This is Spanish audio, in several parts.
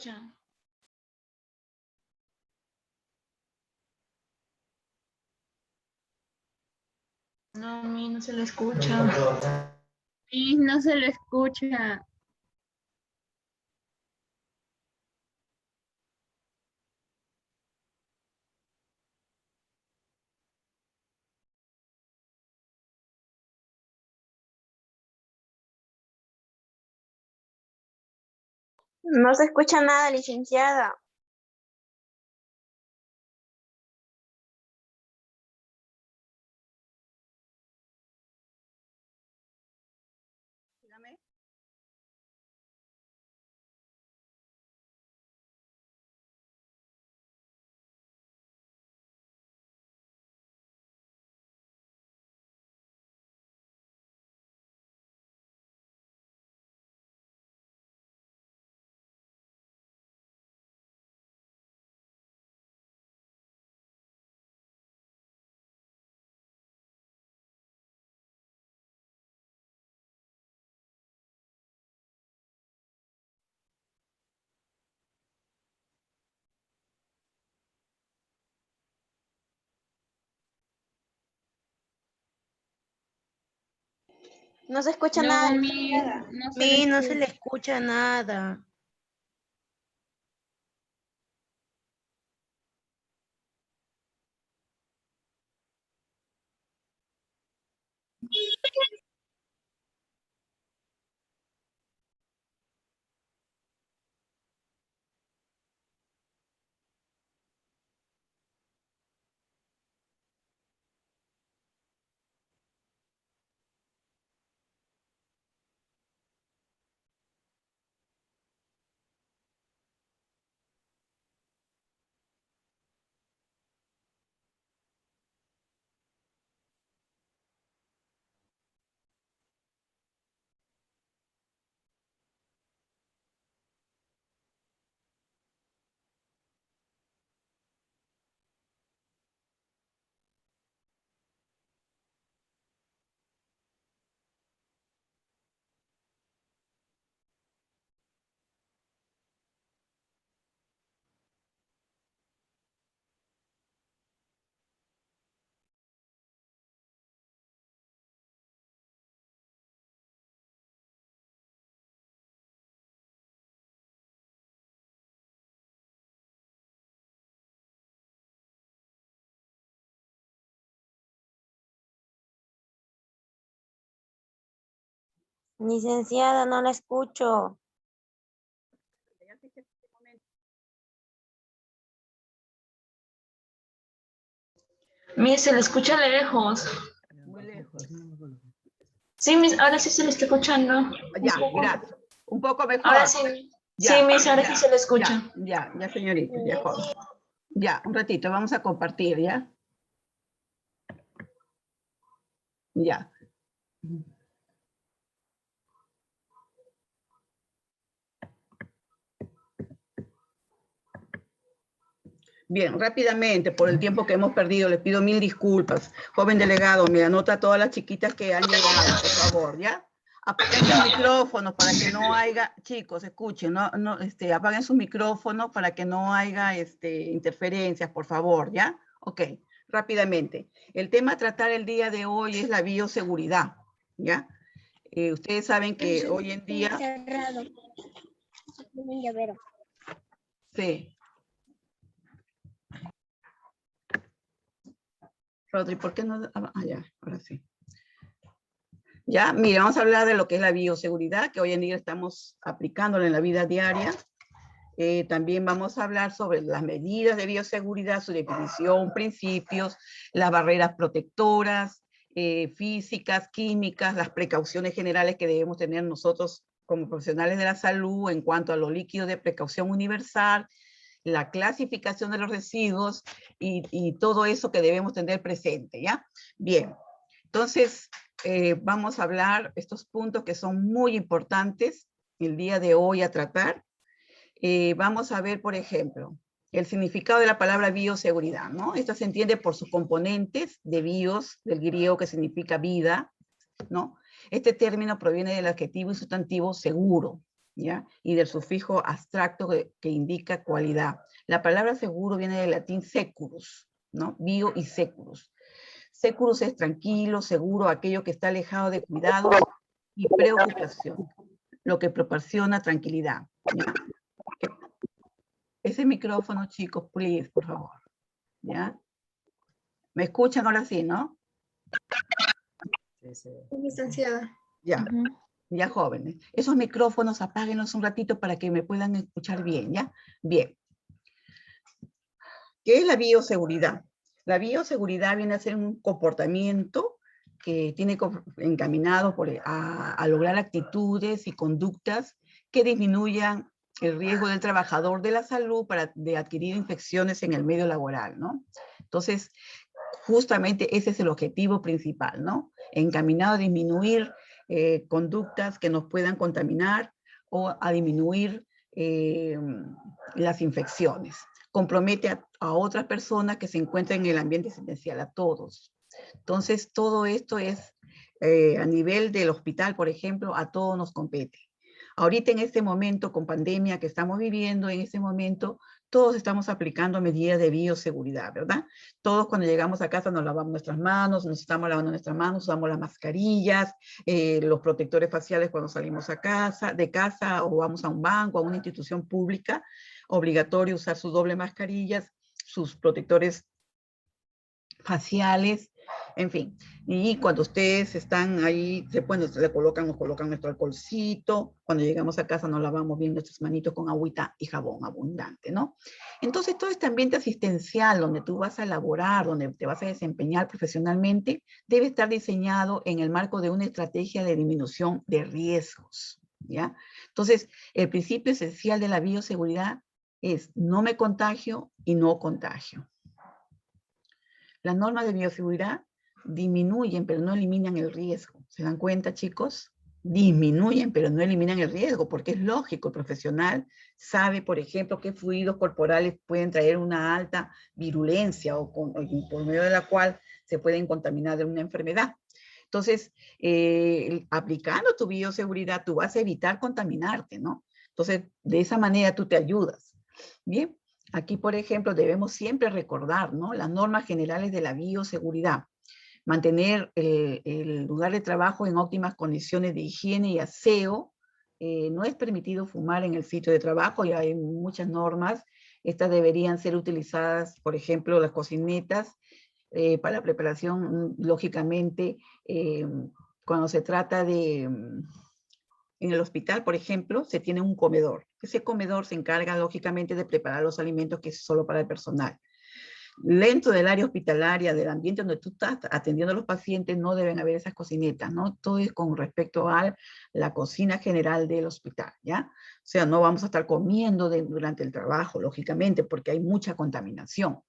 escucha. No, a mí no se le escucha. Y no se lo escucha. No se escucha nada, licenciada. Dígame. No se escucha No, nada, mi, licenciada. no se Mi, lo no se le escucha. escucha nada. Licenciada, no la escucho. Mi, se le escucha lejos. Muy lejos. Sí, mis, ahora sí se le está escuchando. Ya, Un poco. gracias. Un poco mejor. Ahora sí. Ya, Sí, mis, ahora ya, sí se le escucha. ya, señorita, ya, joven. Ya, un ratito, vamos a compartir, ¿ya? Ya. Bien, rápidamente, por el tiempo que hemos perdido, les pido 1000 disculpas. Joven delegado, me anota a todas las chiquitas que han llegado, por favor, ¿ya? Apaguen sus micrófonos para que no haya, chicos, escuchen, apaguen sus micrófonos para que no haya interferencias, por favor, ¿ya? Ok, rápidamente. El tema a tratar el día de hoy es la bioseguridad, ¿ya? Ustedes saben que hoy en día... Cerrado. Sí. Rodri, ¿por qué no? Ya, ahora sí. Ya, mira, vamos a hablar de lo que es la bioseguridad, que hoy en día estamos aplicándola en la vida diaria. También vamos a hablar sobre las medidas de bioseguridad, su definición, principios, las barreras protectoras, físicas, químicas, las precauciones generales que debemos tener nosotros como profesionales de la salud en cuanto a los líquidos de precaución universal, la clasificación de los residuos y todo eso que debemos tener presente, ¿ya? Bien, entonces vamos a hablar estos puntos que son muy importantes el día de hoy a tratar. Vamos a ver, por ejemplo, el significado de la palabra bioseguridad, ¿no? Esta se entiende por sus componentes de bios, del griego que significa vida, ¿no? Este término proviene del adjetivo y sustantivo seguro, ¿ya? Y del sufijo abstracto que indica cualidad. La palabra seguro viene del latín securus, ¿no? Bio y securus. Securus es tranquilo, seguro, aquello que está alejado de cuidados y preocupación, lo que proporciona tranquilidad, ¿ya? Ese micrófono, chicos, please, por favor, ¿ya? ¿Me escuchan ahora sí, no? Sí. Licenciada. Ya, ya jóvenes. Esos micrófonos apáguenlos un ratito para que me puedan escuchar bien, ¿ya? Bien. ¿Qué es la bioseguridad? La bioseguridad viene a ser un comportamiento que tiene encaminado a lograr actitudes y conductas que disminuyan el riesgo del trabajador de la salud de adquirir infecciones en el medio laboral, ¿no? Entonces, justamente ese es el objetivo principal, ¿no? Encaminado a disminuir conductas que nos puedan contaminar o a disminuir las infecciones. Compromete a otras personas que se encuentran en el ambiente asistencial, a todos. Entonces, todo esto es a nivel del hospital, por ejemplo, a todos nos compete. Ahorita en este momento, con pandemia que estamos viviendo, en este momento, todos estamos aplicando medidas de bioseguridad, ¿verdad? Todos cuando llegamos a casa nos lavamos nuestras manos, nos estamos lavando nuestras manos, usamos las mascarillas, los protectores faciales cuando salimos de casa o vamos a un banco, a una institución pública, obligatorio usar sus doble mascarillas, sus protectores faciales, en fin. Y cuando ustedes están ahí, nos colocan nuestro alcoholcito. Cuando llegamos a casa nos lavamos bien nuestras manitos con agüita y jabón abundante, ¿no? Entonces todo este ambiente asistencial donde tú vas a laborar, donde te vas a desempeñar profesionalmente, debe estar diseñado en el marco de una estrategia de disminución de riesgos, ¿ya? Entonces, el principio esencial de la bioseguridad es no me contagio y no contagio. Las normas de bioseguridad disminuyen, pero no eliminan el riesgo. ¿Se dan cuenta, chicos? Disminuyen, pero no eliminan el riesgo, porque es lógico, el profesional sabe, por ejemplo, qué fluidos corporales pueden traer una alta virulencia o por medio de la cual se pueden contaminar de una enfermedad. Entonces, aplicando tu bioseguridad, tú vas a evitar contaminarte, ¿no? Entonces, de esa manera tú te ayudas. Bien. Aquí, por ejemplo, debemos siempre recordar, ¿no? Las normas generales de la bioseguridad. Mantener el lugar de trabajo en óptimas condiciones de higiene y aseo. No es permitido fumar en el sitio de trabajo y hay muchas normas. Estas deberían ser utilizadas, por ejemplo, las cocinetas para la preparación, lógicamente, cuando se trata de... En el hospital, por ejemplo, se tiene un comedor. Ese comedor se encarga, lógicamente, de preparar los alimentos que es solo para el personal. Dentro del área hospitalaria, del ambiente donde tú estás atendiendo a los pacientes, no deben haber esas cocinetas, ¿no? Todo es con respecto a la cocina general del hospital, ¿ya? O sea, no vamos a estar comiendo durante el trabajo, lógicamente, porque hay mucha contaminación.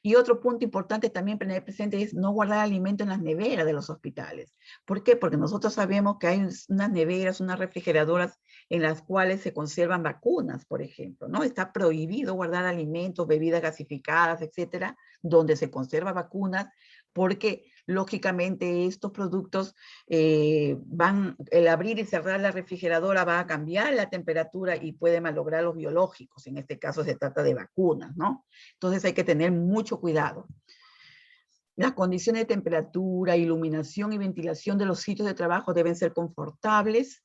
Y otro punto importante también tener presente es no guardar alimento en las neveras de los hospitales. ¿Por qué? Porque nosotros sabemos que hay unas neveras, unas refrigeradoras en las cuales se conservan vacunas, por ejemplo, ¿no? Está prohibido guardar alimentos, bebidas gasificadas, etcétera, donde se conservan vacunas, porque lógicamente estos productos el abrir y cerrar la refrigeradora va a cambiar la temperatura y puede malograr los biológicos. En este caso se trata de vacunas, ¿no? Entonces hay que tener mucho cuidado. Las condiciones de temperatura, iluminación y ventilación de los sitios de trabajo deben ser confortables.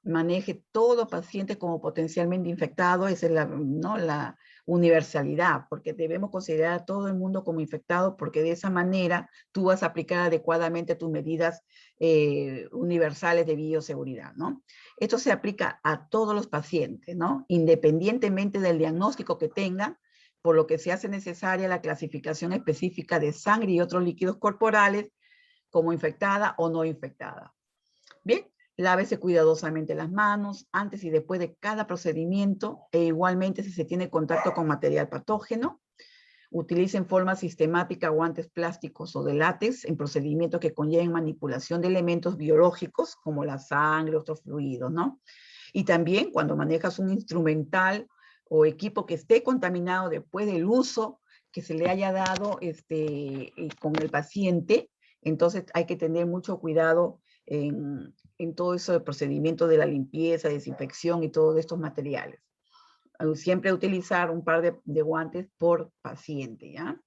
Maneje todo paciente como potencialmente infectado, esa es la universalidad, porque debemos considerar a todo el mundo como infectado, porque de esa manera tú vas a aplicar adecuadamente tus medidas universales de bioseguridad, ¿no? Esto se aplica a todos los pacientes, ¿no? Independientemente del diagnóstico que tengan, por lo que se hace necesaria la clasificación específica de sangre y otros líquidos corporales como infectada o no infectada. Bien. Lávese cuidadosamente las manos antes y después de cada procedimiento e igualmente si se tiene contacto con material patógeno. Utilice en forma sistemática guantes plásticos o de látex en procedimientos que conlleven manipulación de elementos biológicos como la sangre, otros fluidos, ¿no? Y también cuando manejas un instrumental o equipo que esté contaminado después del uso que se le haya dado con el paciente, entonces hay que tener mucho cuidado en todo eso de procedimiento de la limpieza, desinfección y todos estos materiales. Siempre utilizar un par de guantes por paciente, ¿ya?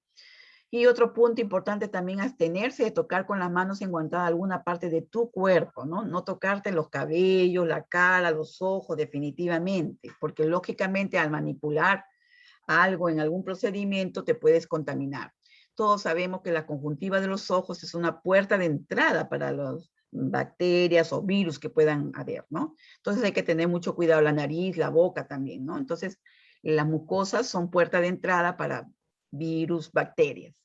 Y otro punto importante también, abstenerse de tocar con las manos enguantadas alguna parte de tu cuerpo, ¿no? No tocarte los cabellos, la cara, los ojos, definitivamente, porque lógicamente al manipular algo en algún procedimiento te puedes contaminar. Todos sabemos que la conjuntiva de los ojos es una puerta de entrada para las bacterias o virus que puedan haber, ¿no? Entonces hay que tener mucho cuidado, la nariz, la boca también, ¿no? Entonces las mucosas son puerta de entrada para virus, bacterias.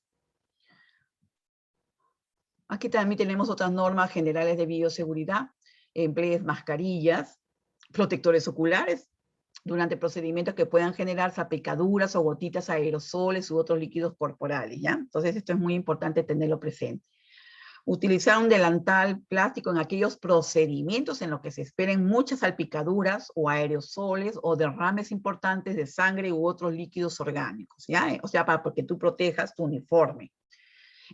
Aquí también tenemos otras normas generales de bioseguridad. Emplees mascarillas, protectores oculares durante procedimientos que puedan generar salpicaduras o gotitas aerosoles u otros líquidos corporales, ¿ya? Entonces esto es muy importante tenerlo presente. Utilizar un delantal plástico en aquellos procedimientos en los que se esperen muchas salpicaduras o aerosoles o derrames importantes de sangre u otros líquidos orgánicos, ¿ya? O sea, para que tú protejas tu uniforme.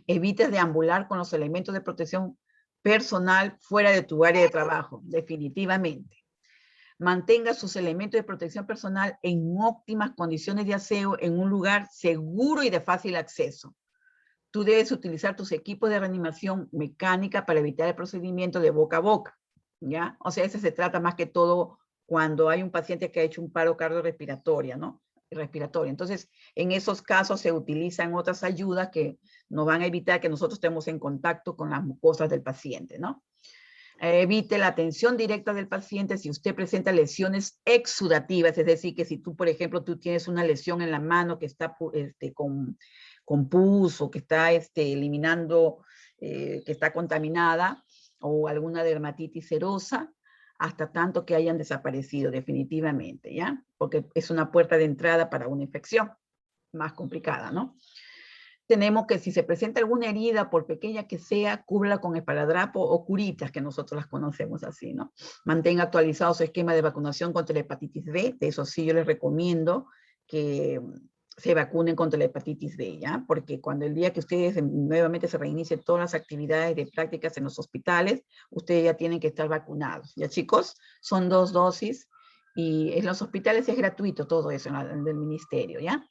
Evites deambular con los elementos de protección personal fuera de tu área de trabajo, definitivamente. Mantenga sus elementos de protección personal en óptimas condiciones de aseo en un lugar seguro y de fácil acceso. Tú debes utilizar tus equipos de reanimación mecánica para evitar el procedimiento de boca a boca, ¿ya? O sea, ese se trata más que todo cuando hay un paciente que ha hecho un paro cardiorrespiratorio, ¿no? Respiratorio. Entonces, en esos casos se utilizan otras ayudas que nos van a evitar que nosotros estemos en contacto con las mucosas del paciente, ¿no? Evite la atención directa del paciente si usted presenta lesiones exudativas, es decir, que si tú, por ejemplo, tú tienes una lesión en la mano que está con pus o que está eliminando, que está contaminada, o alguna dermatitis serosa, hasta tanto que hayan desaparecido definitivamente, ¿ya? Porque es una puerta de entrada para una infección más complicada, ¿no? Tenemos que si se presenta alguna herida, por pequeña que sea, cúbrela con esparadrapo o curitas, que nosotros las conocemos así, ¿no? Mantenga actualizado su esquema de vacunación contra la hepatitis B, de eso sí yo les recomiendo que se vacunen contra la hepatitis B, ¿ya? Porque cuando el día que ustedes nuevamente se reinicien todas las actividades de prácticas en los hospitales, ustedes ya tienen que estar vacunados, ¿ya chicos? Son 2 dosis y en los hospitales es gratuito todo eso del ministerio, ¿ya?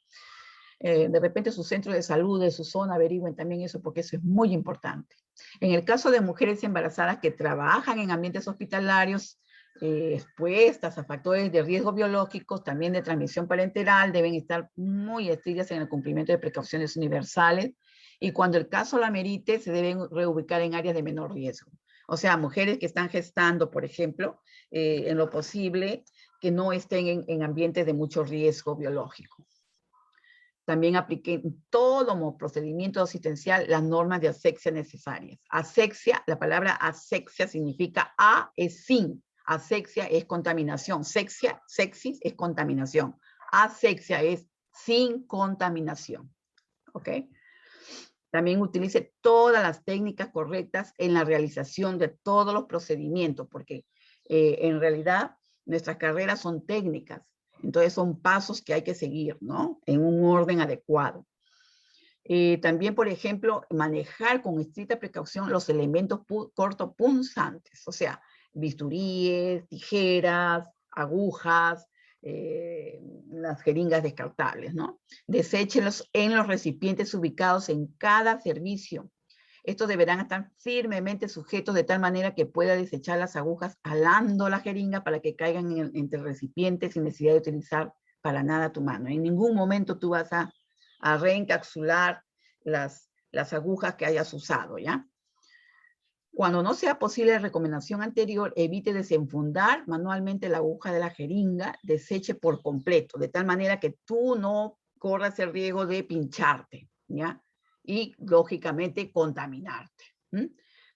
De repente su centro de salud, de su zona, averigüen también eso porque eso es muy importante. En el caso de mujeres embarazadas que trabajan en ambientes hospitalarios, expuestas a factores de riesgo biológicos, también de transmisión parenteral, deben estar muy estrictas en el cumplimiento de precauciones universales y cuando el caso la merite, se deben reubicar en áreas de menor riesgo. O sea, mujeres que están gestando, por ejemplo, en lo posible, que no estén en ambientes de mucho riesgo biológico. También apliqué en todo procedimiento asistencial las normas de asepsia necesarias. Asepsia, la palabra asepsia significa A es sin, asepsia es contaminación, sepsis es contaminación, asepsia es sin contaminación, ¿ok? También utilice todas las técnicas correctas en la realización de todos los procedimientos, porque en realidad nuestras carreras son técnicas. Entonces son pasos que hay que seguir, ¿no? En un orden adecuado. También, por ejemplo, manejar con estricta precaución los elementos cortopunzantes, o sea, bisturíes, tijeras, agujas, las jeringas descartables, ¿no? Deséchelos en los recipientes ubicados en cada servicio. Estos deberán estar firmemente sujetos de tal manera que pueda desechar las agujas jalando la jeringa para que caigan entre el recipiente sin necesidad de utilizar para nada tu mano. En ningún momento tú vas a reencapsular las agujas que hayas usado, ¿ya? Cuando no sea posible la recomendación anterior, evite desenfundar manualmente la aguja de la jeringa, deseche por completo, de tal manera que tú no corras el riesgo de pincharte, ¿ya? Y, lógicamente, contaminarte.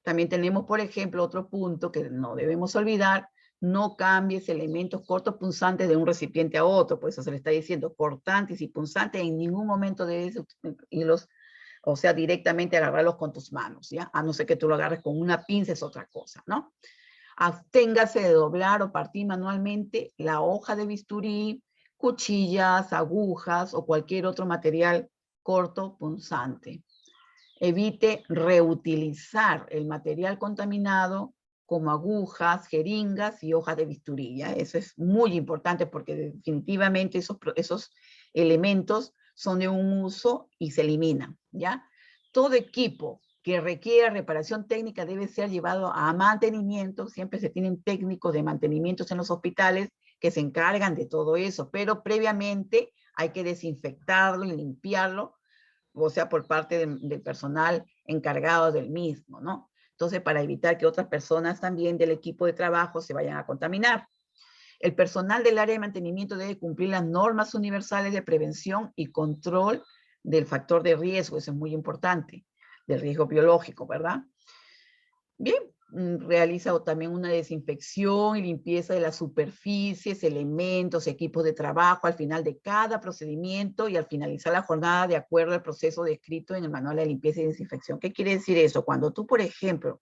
También tenemos, por ejemplo, otro punto que no debemos olvidar, no cambies elementos cortopunzantes de un recipiente a otro, por eso se le está diciendo cortantes y punzantes, en ningún momento debes irlos, o sea, directamente agarrarlos con tus manos, ¿ya? A no ser que tú lo agarres con una pinza, es otra cosa, ¿no? Absténgase de doblar o partir manualmente la hoja de bisturí, cuchillas, agujas o cualquier otro material corto punzante. Evite reutilizar el material contaminado como agujas, jeringas y hojas de bisturí, ¿ya? Eso es muy importante porque definitivamente esos elementos son de un uso y se eliminan, ¿ya? Todo equipo que requiera reparación técnica debe ser llevado a mantenimiento. Siempre se tienen técnicos de mantenimiento en los hospitales que se encargan de todo eso, pero previamente hay que desinfectarlo y limpiarlo, o sea, por parte del personal encargado del mismo, ¿no? Entonces, para evitar que otras personas también del equipo de trabajo se vayan a contaminar. El personal del área de mantenimiento debe cumplir las normas universales de prevención y control del factor de riesgo, eso es muy importante, del riesgo biológico, ¿verdad? Bien, realiza también una desinfección y limpieza de las superficies, elementos, equipos de trabajo al final de cada procedimiento y al finalizar la jornada de acuerdo al proceso descrito en el manual de limpieza y desinfección. ¿Qué quiere decir eso? Cuando tú, por ejemplo,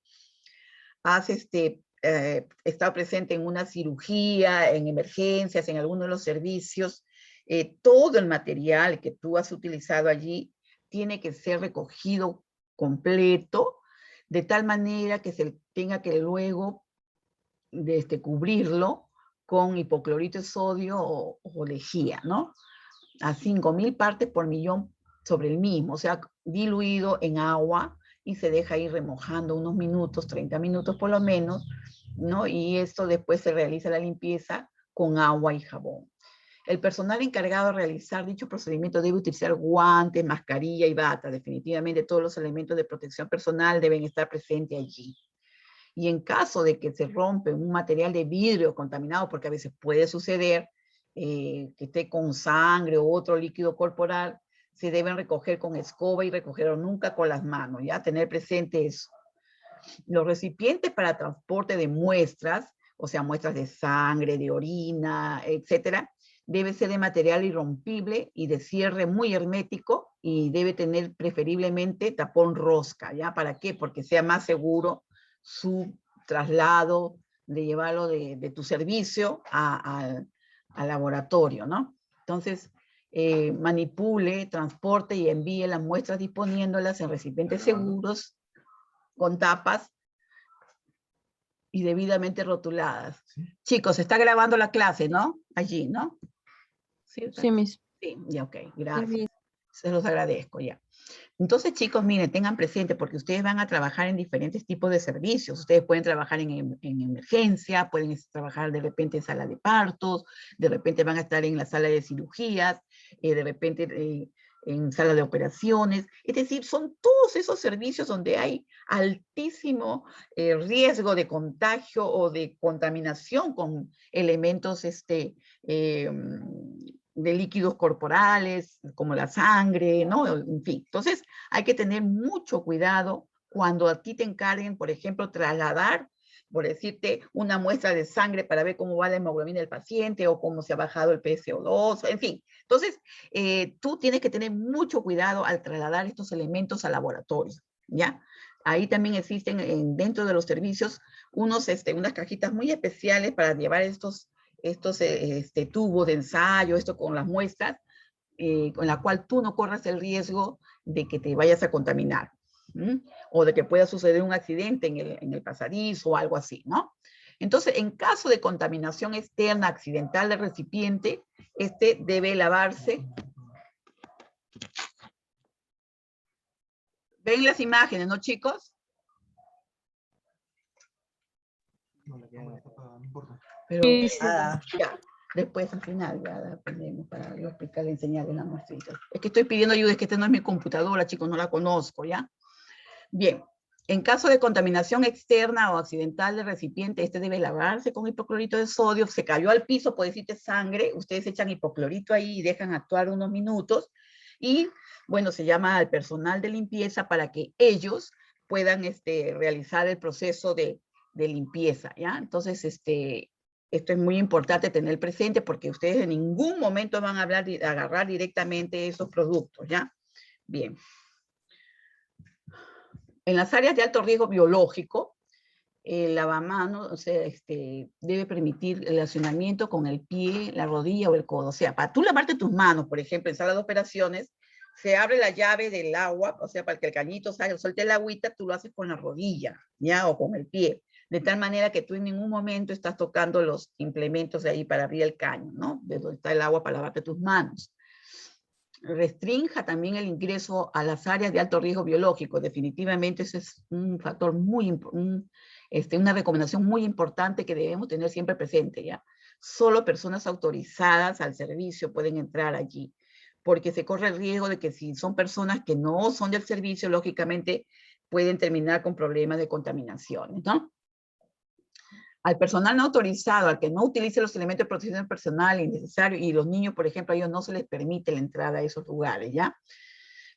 has estado presente en una cirugía, en emergencias, en alguno de los servicios, todo el material que tú has utilizado allí tiene que ser recogido completo, de tal manera que se tenga que luego cubrirlo con hipoclorito de sodio o lejía, ¿no? A 5.000 partes por millón sobre el mismo, o sea, diluido en agua y se deja ir remojando unos minutos, 30 minutos por lo menos, ¿no? Y esto después se realiza la limpieza con agua y jabón. El personal encargado de realizar dicho procedimiento debe utilizar guantes, mascarilla y bata. Definitivamente todos los elementos de protección personal deben estar presentes allí. Y en caso de que se rompe un material de vidrio contaminado, porque a veces puede suceder que esté con sangre o otro líquido corporal, se deben recoger con escoba y recogerlo nunca con las manos, ¿ya? Tener presente eso. Los recipientes para transporte de muestras, o sea, muestras de sangre, de orina, etcétera, debe ser de material irrompible y de cierre muy hermético y debe tener preferiblemente tapón rosca, ¿ya? ¿Para qué? Porque sea más seguro su traslado, de llevarlo de tu servicio al laboratorio, ¿no? Entonces, manipule, transporte y envíe las muestras disponiéndolas en recipientes seguros, con tapas y debidamente rotuladas. ¿Sí? Chicos, se está grabando la clase, ¿no? Allí, ¿no? Sí, Miss. Sí, ya, ok, gracias. Se los agradezco, ya. Entonces, chicos, miren, tengan presente, porque ustedes van a trabajar en diferentes tipos de servicios. Ustedes pueden trabajar en emergencia, pueden trabajar de repente en sala de partos, de repente van a estar en la sala de cirugías, de repente en sala de operaciones. Es decir, son todos esos servicios donde hay altísimo riesgo de contagio o de contaminación con elementos de líquidos corporales, como la sangre, ¿no? En fin, entonces hay que tener mucho cuidado cuando a ti te encarguen, por ejemplo, trasladar, por decirte, una muestra de sangre para ver cómo va la hemoglobina del paciente o cómo se ha bajado el PSO2, en fin. Entonces, tú tienes que tener mucho cuidado al trasladar estos elementos al laboratorio, ¿ya? Ahí también existen dentro de los servicios unas cajitas muy especiales para llevar estos tubos de ensayo, esto con las muestras, con la cual tú no corras el riesgo de que te vayas a contaminar, o de que pueda suceder un accidente en el pasadizo o algo así, ¿no? Entonces, en caso de contaminación externa accidental del recipiente, debe lavarse. ¿Ven las imágenes, no, chicos? No, la cámara está apagada, no importa. Pero ya, después al final ya la aprendemos para yo explicarle, enseñarle una muestrita. Es que estoy pidiendo ayuda, es que esta no es mi computadora, chicos, no la conozco, ¿ya? Bien, en caso de contaminación externa o accidental del recipiente, debe lavarse con hipoclorito de sodio. Se cayó al piso, puede decirte sangre, ustedes echan hipoclorito ahí y dejan actuar unos minutos. Y, bueno, se llama al personal de limpieza para que ellos puedan realizar el proceso de limpieza, ¿ya? Entonces, esto es muy importante tener presente porque ustedes en ningún momento van a agarrar directamente esos productos, ¿ya? Bien. En las áreas de alto riesgo biológico, el lavamanos, o sea, debe permitir el relacionamiento con el pie, la rodilla o el codo. O sea, para tú lavarte tus manos, por ejemplo, en sala de operaciones, se abre la llave del agua, o sea, para que el cañito salga, suelte el agüita, tú lo haces con la rodilla, ¿ya? O con el pie. de tal manera que tú en ningún momento estás tocando los implementos de ahí para abrir el caño, ¿no? De donde está el agua para lavarte tus manos. Restrinja también el ingreso a las áreas de alto riesgo biológico. Definitivamente ese es un factor muy importante, una recomendación muy importante que debemos tener siempre presente, ¿ya? Solo personas autorizadas al servicio pueden entrar allí, porque se corre el riesgo de que si son personas que no son del servicio, lógicamente pueden terminar con problemas de contaminaciones, ¿no? Al personal no autorizado, al que no utilice los elementos de protección personal innecesarios, y los niños, por ejemplo, a ellos no se les permite la entrada a esos lugares, ¿ya?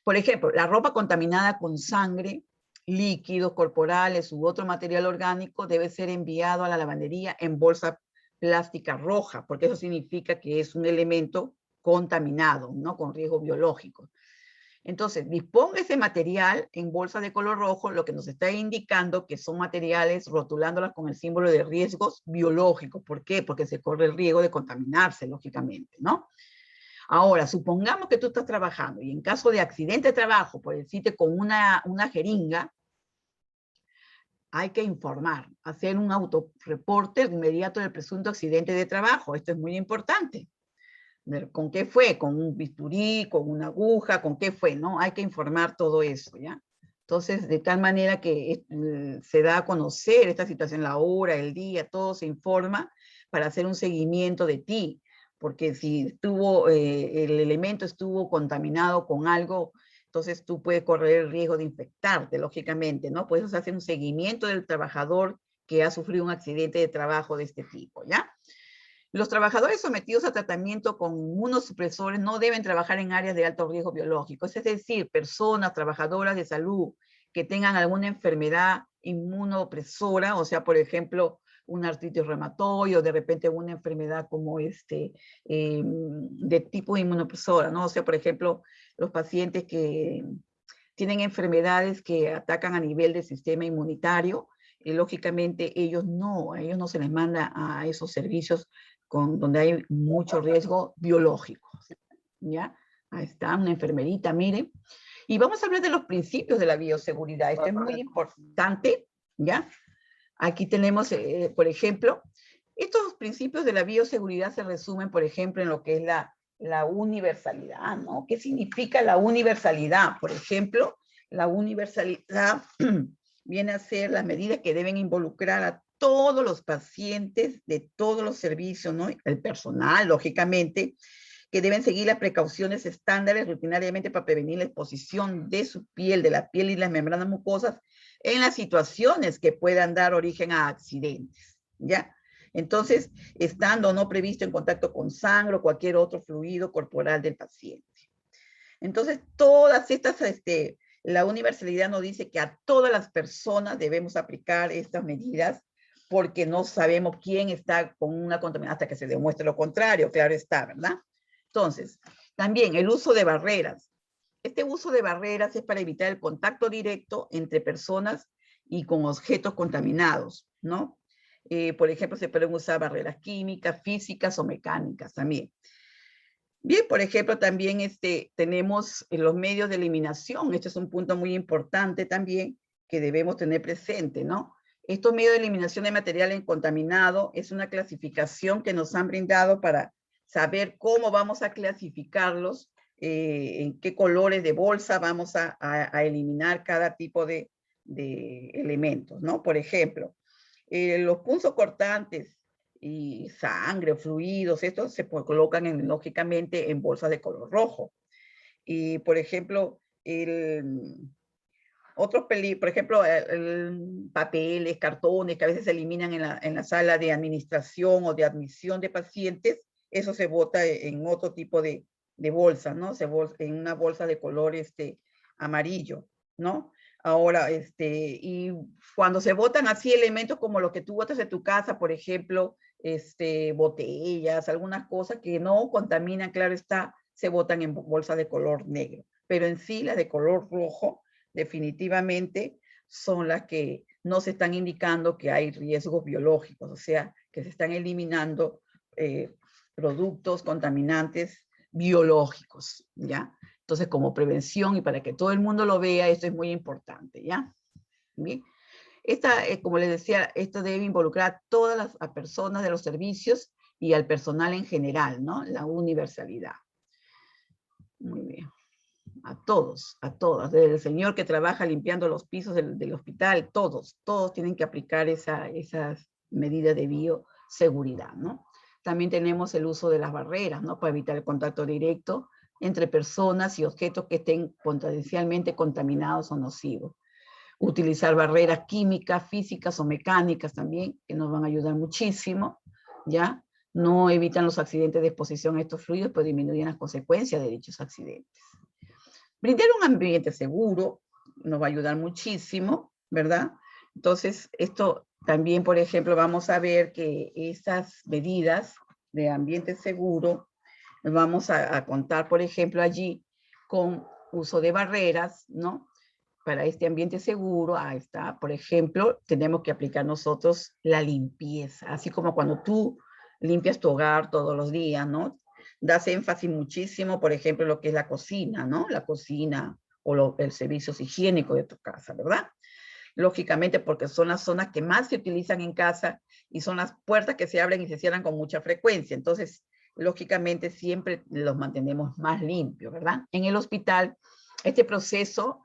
Por ejemplo, la ropa contaminada con sangre, líquidos corporales u otro material orgánico debe ser enviado a la lavandería en bolsa plástica roja, porque eso significa que es un elemento contaminado, ¿no? Con riesgo biológico. Entonces, disponga ese material en bolsa de color rojo, lo que nos está indicando que son materiales rotulándolas con el símbolo de riesgos biológicos. ¿Por qué? Porque se corre el riesgo de contaminarse, lógicamente, ¿no? Ahora, supongamos que tú estás trabajando y en caso de accidente de trabajo, por decirte con una jeringa, hay que informar, hacer un autorreporte inmediato del presunto accidente de trabajo. Esto es muy importante. ¿Con qué fue? ¿Con un bisturí? ¿Con una aguja? ¿Con qué fue? ¿No? Hay que informar todo eso, ¿ya? Entonces, de tal manera que se da a conocer esta situación, la hora, el día, todo se informa para hacer un seguimiento de ti. Porque si el elemento estuvo contaminado con algo, entonces tú puedes correr el riesgo de infectarte, lógicamente, ¿no? Puedes hacer un seguimiento del trabajador que ha sufrido un accidente de trabajo de este tipo, ¿ya? Los trabajadores sometidos a tratamiento con inmunosupresores no deben trabajar en áreas de alto riesgo biológico, es decir, personas trabajadoras de salud que tengan alguna enfermedad inmunopresora, o sea, por ejemplo, una artritis reumatoide o de repente una enfermedad como de tipo inmunopresora, ¿no? O sea, por ejemplo, los pacientes que tienen enfermedades que atacan a nivel del sistema inmunitario, lógicamente ellos no se les manda a esos servicios donde hay mucho riesgo biológico, ¿ya? Ahí está, una enfermerita, miren. Y vamos a hablar de los principios de la bioseguridad. Esto es muy importante, ¿ya? Aquí tenemos, por ejemplo, estos principios de la bioseguridad se resumen, por ejemplo, en lo que es la universalidad, ¿no? ¿Qué significa la universalidad? Por ejemplo, la universalidad viene a ser las medidas que deben involucrar a todos los pacientes de todos los servicios, ¿no? El personal, lógicamente, que deben seguir las precauciones estándares rutinariamente para prevenir la exposición de su piel, de la piel y las membranas mucosas en las situaciones que puedan dar origen a accidentes, ¿ya? Entonces, estando no previsto en contacto con sangre o cualquier otro fluido corporal del paciente. Entonces, todas estas, la universalidad nos dice que a todas las personas debemos aplicar estas medidas porque no sabemos quién está con una contaminación hasta que se demuestre lo contrario, claro está, ¿verdad? Entonces, también el uso de barreras. Este uso de barreras es para evitar el contacto directo entre personas y con objetos contaminados, ¿no? Por ejemplo, se pueden usar barreras químicas, físicas o mecánicas también. Bien, por ejemplo, también tenemos los medios de eliminación. Este es un punto muy importante también que debemos tener presente, ¿no? Estos medios de eliminación de materiales contaminados es una clasificación que nos han brindado para saber cómo vamos a clasificarlos, en qué colores de bolsa vamos a eliminar cada tipo de elementos, ¿no? Por ejemplo, los punzocortantes y sangre, fluidos, estos se colocan lógicamente en bolsas de color rojo. Y, por ejemplo, por ejemplo, papeles, cartones que a veces se eliminan en la sala de administración o de admisión de pacientes, eso se bota en otro tipo de bolsa, ¿no? En una bolsa de color amarillo, ¿no? Ahora, y cuando se botan así elementos como los que tú botas de tu casa, por ejemplo, botellas, algunas cosas que no contaminan, claro está, se botan en bolsas de color negro. Pero en sí, las de color rojo, definitivamente son las que no se están indicando que hay riesgos biológicos, o sea, que se están eliminando productos contaminantes biológicos, ¿ya? Entonces, como prevención y para que todo el mundo lo vea, esto es muy importante, ¿ya? Bien. Como les decía, esto debe involucrar a todas las personas de los servicios y al personal en general, ¿no? La universalidad. Muy bien. A todos, a todas, desde el señor que trabaja limpiando los pisos del hospital, todos tienen que aplicar esas medidas de bioseguridad, ¿no? También tenemos el uso de las barreras, ¿no? Para evitar el contacto directo entre personas y objetos que estén potencialmente contaminados o nocivos. Utilizar barreras químicas, físicas o mecánicas también, que nos van a ayudar muchísimo, ¿ya? No evitan los accidentes de exposición a estos fluidos, pero disminuyen las consecuencias de dichos accidentes. Brindar un ambiente seguro nos va a ayudar muchísimo, ¿verdad? Entonces, esto también, por ejemplo, vamos a ver que estas medidas de ambiente seguro, vamos a contar, por ejemplo, allí con uso de barreras, ¿no? Para este ambiente seguro, ahí está, por ejemplo, tenemos que aplicar nosotros la limpieza, así como cuando tú limpias tu hogar todos los días, ¿no? Das énfasis muchísimo, por ejemplo, en lo que es la cocina, ¿no? La cocina o el servicio higiénico de tu casa, ¿verdad? Lógicamente, porque son las zonas que más se utilizan en casa y son las puertas que se abren y se cierran con mucha frecuencia. Entonces, lógicamente, siempre los mantenemos más limpios, ¿verdad? En el hospital, este proceso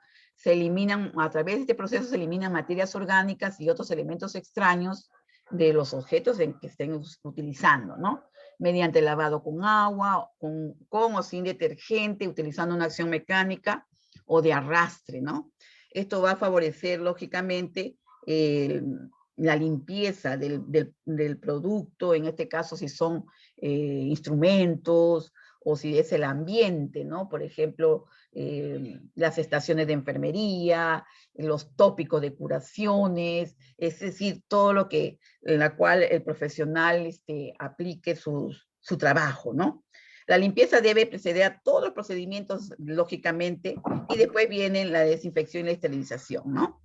a través de este proceso se eliminan materias orgánicas y otros elementos extraños de los objetos en que estén utilizando, ¿no? Mediante lavado con agua, con o sin detergente, utilizando una acción mecánica o de arrastre, ¿no? Esto va a favorecer, lógicamente, la limpieza del producto, en este caso si son instrumentos o si es el ambiente, ¿no? Por ejemplo, las estaciones de enfermería, los tópicos de curaciones, es decir, todo lo que, en la cual el profesional aplique su trabajo, ¿no? La limpieza debe preceder a todos los procedimientos, lógicamente, y después viene la desinfección y la esterilización, ¿no?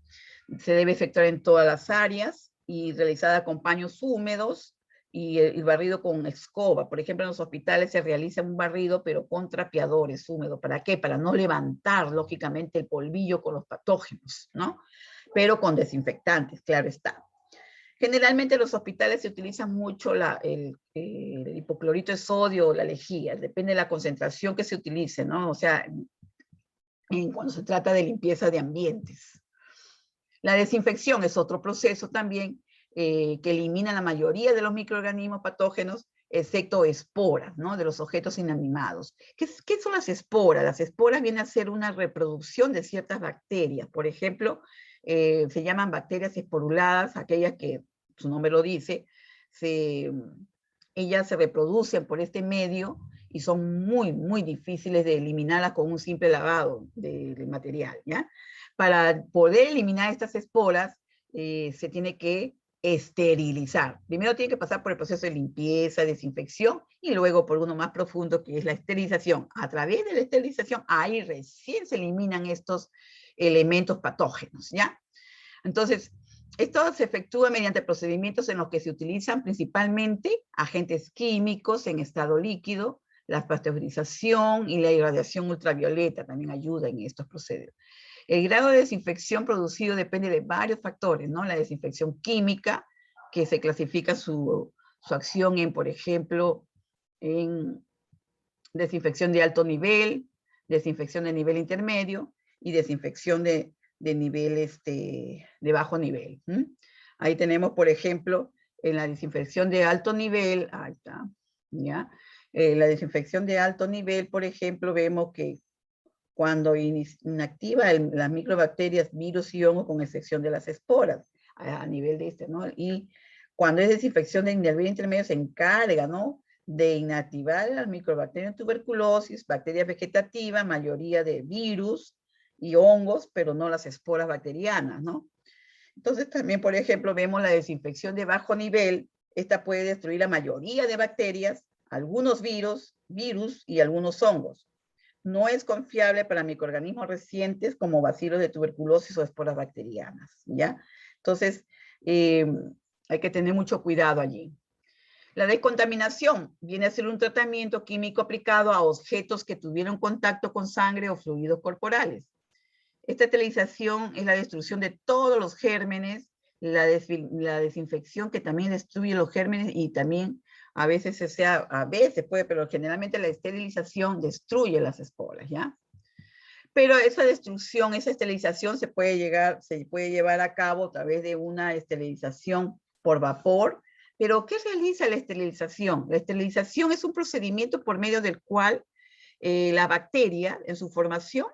Se debe efectuar en todas las áreas y realizada con paños húmedos y el barrido con escoba. Por ejemplo, en los hospitales se realiza un barrido, pero con trapeadores húmedos. ¿Para qué? Para no levantar, lógicamente, el polvillo con los patógenos, ¿no? Pero con desinfectantes, claro está. Generalmente en los hospitales se utiliza mucho el hipoclorito de sodio o la lejía, depende de la concentración que se utilice, ¿no? O sea, cuando se trata de limpieza de ambientes. La desinfección es otro proceso también que elimina la mayoría de los microorganismos patógenos, excepto esporas, ¿no? De los objetos inanimados. ¿Qué son las esporas? Las esporas vienen a ser una reproducción de ciertas bacterias. Por ejemplo, se llaman bacterias esporuladas, aquellas que su nombre lo dice, ellas se reproducen por este medio y son muy, muy difíciles de eliminarlas con un simple lavado del material, ¿ya? Para poder eliminar estas esporas, se tiene que esterilizar. Primero tiene que pasar por el proceso de limpieza, desinfección, y luego por uno más profundo, que es la esterilización. A través de la esterilización, ahí recién se eliminan estos elementos patógenos, ¿ya? Entonces, esto se efectúa mediante procedimientos en los que se utilizan principalmente agentes químicos en estado líquido, la pasteurización y la irradiación ultravioleta también ayuda en estos procedimientos. El grado de desinfección producido depende de varios factores, ¿no? La desinfección química, que se clasifica su acción en, por ejemplo, en desinfección de alto nivel, desinfección de nivel intermedio y desinfección de nivel, de bajo nivel. Ahí tenemos, por ejemplo, en la desinfección de alto nivel, ahí está, ¿ya? La desinfección de alto nivel, por ejemplo, vemos que cuando inactiva las microbacterias, virus y hongos, con excepción de las esporas, a nivel de ¿no? Y cuando es desinfección de nivel intermedio, se encarga, ¿no? De inactivar las microbacterias de tuberculosis, bacterias vegetativas, mayoría de virus y hongos, pero no las esporas bacterianas, ¿no? Entonces también, por ejemplo, vemos la desinfección de bajo nivel. Esta puede destruir la mayoría de bacterias, algunos virus y algunos hongos. No es confiable para microorganismos recientes como bacilos de tuberculosis o esporas bacterianas, ¿ya? Entonces, hay que tener mucho cuidado allí. La descontaminación viene a ser un tratamiento químico aplicado a objetos que tuvieron contacto con sangre o fluidos corporales. Esta esterilización es la destrucción de todos los gérmenes, la desinfección que también destruye los gérmenes y también a veces puede, pero generalmente la esterilización destruye las esporas, ¿ya? Pero esa destrucción, esa esterilización se puede llevar a cabo a través de una esterilización por vapor. Pero ¿qué realiza la esterilización? La esterilización es un procedimiento por medio del cual la bacteria en su formación,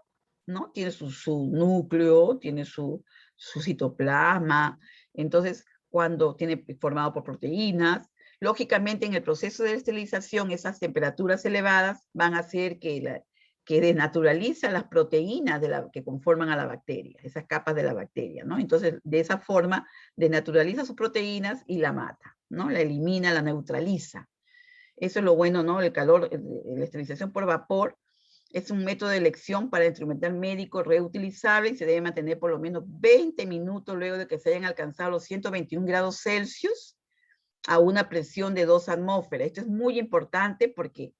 ¿no? Tiene su núcleo, tiene su citoplasma, entonces cuando tiene formado por proteínas, lógicamente en el proceso de esterilización esas temperaturas elevadas van a hacer que desnaturaliza las proteínas que conforman a la bacteria, esas capas de la bacteria, ¿no? Entonces de esa forma desnaturaliza sus proteínas y la mata, ¿no? La elimina, la neutraliza. Eso es lo bueno, ¿no? El calor, la esterilización por vapor es un método de elección para instrumental médico reutilizable y se debe mantener por lo menos 20 minutos luego de que se hayan alcanzado los 121 grados Celsius a una presión de 2 atmósferas. Esto es muy importante porque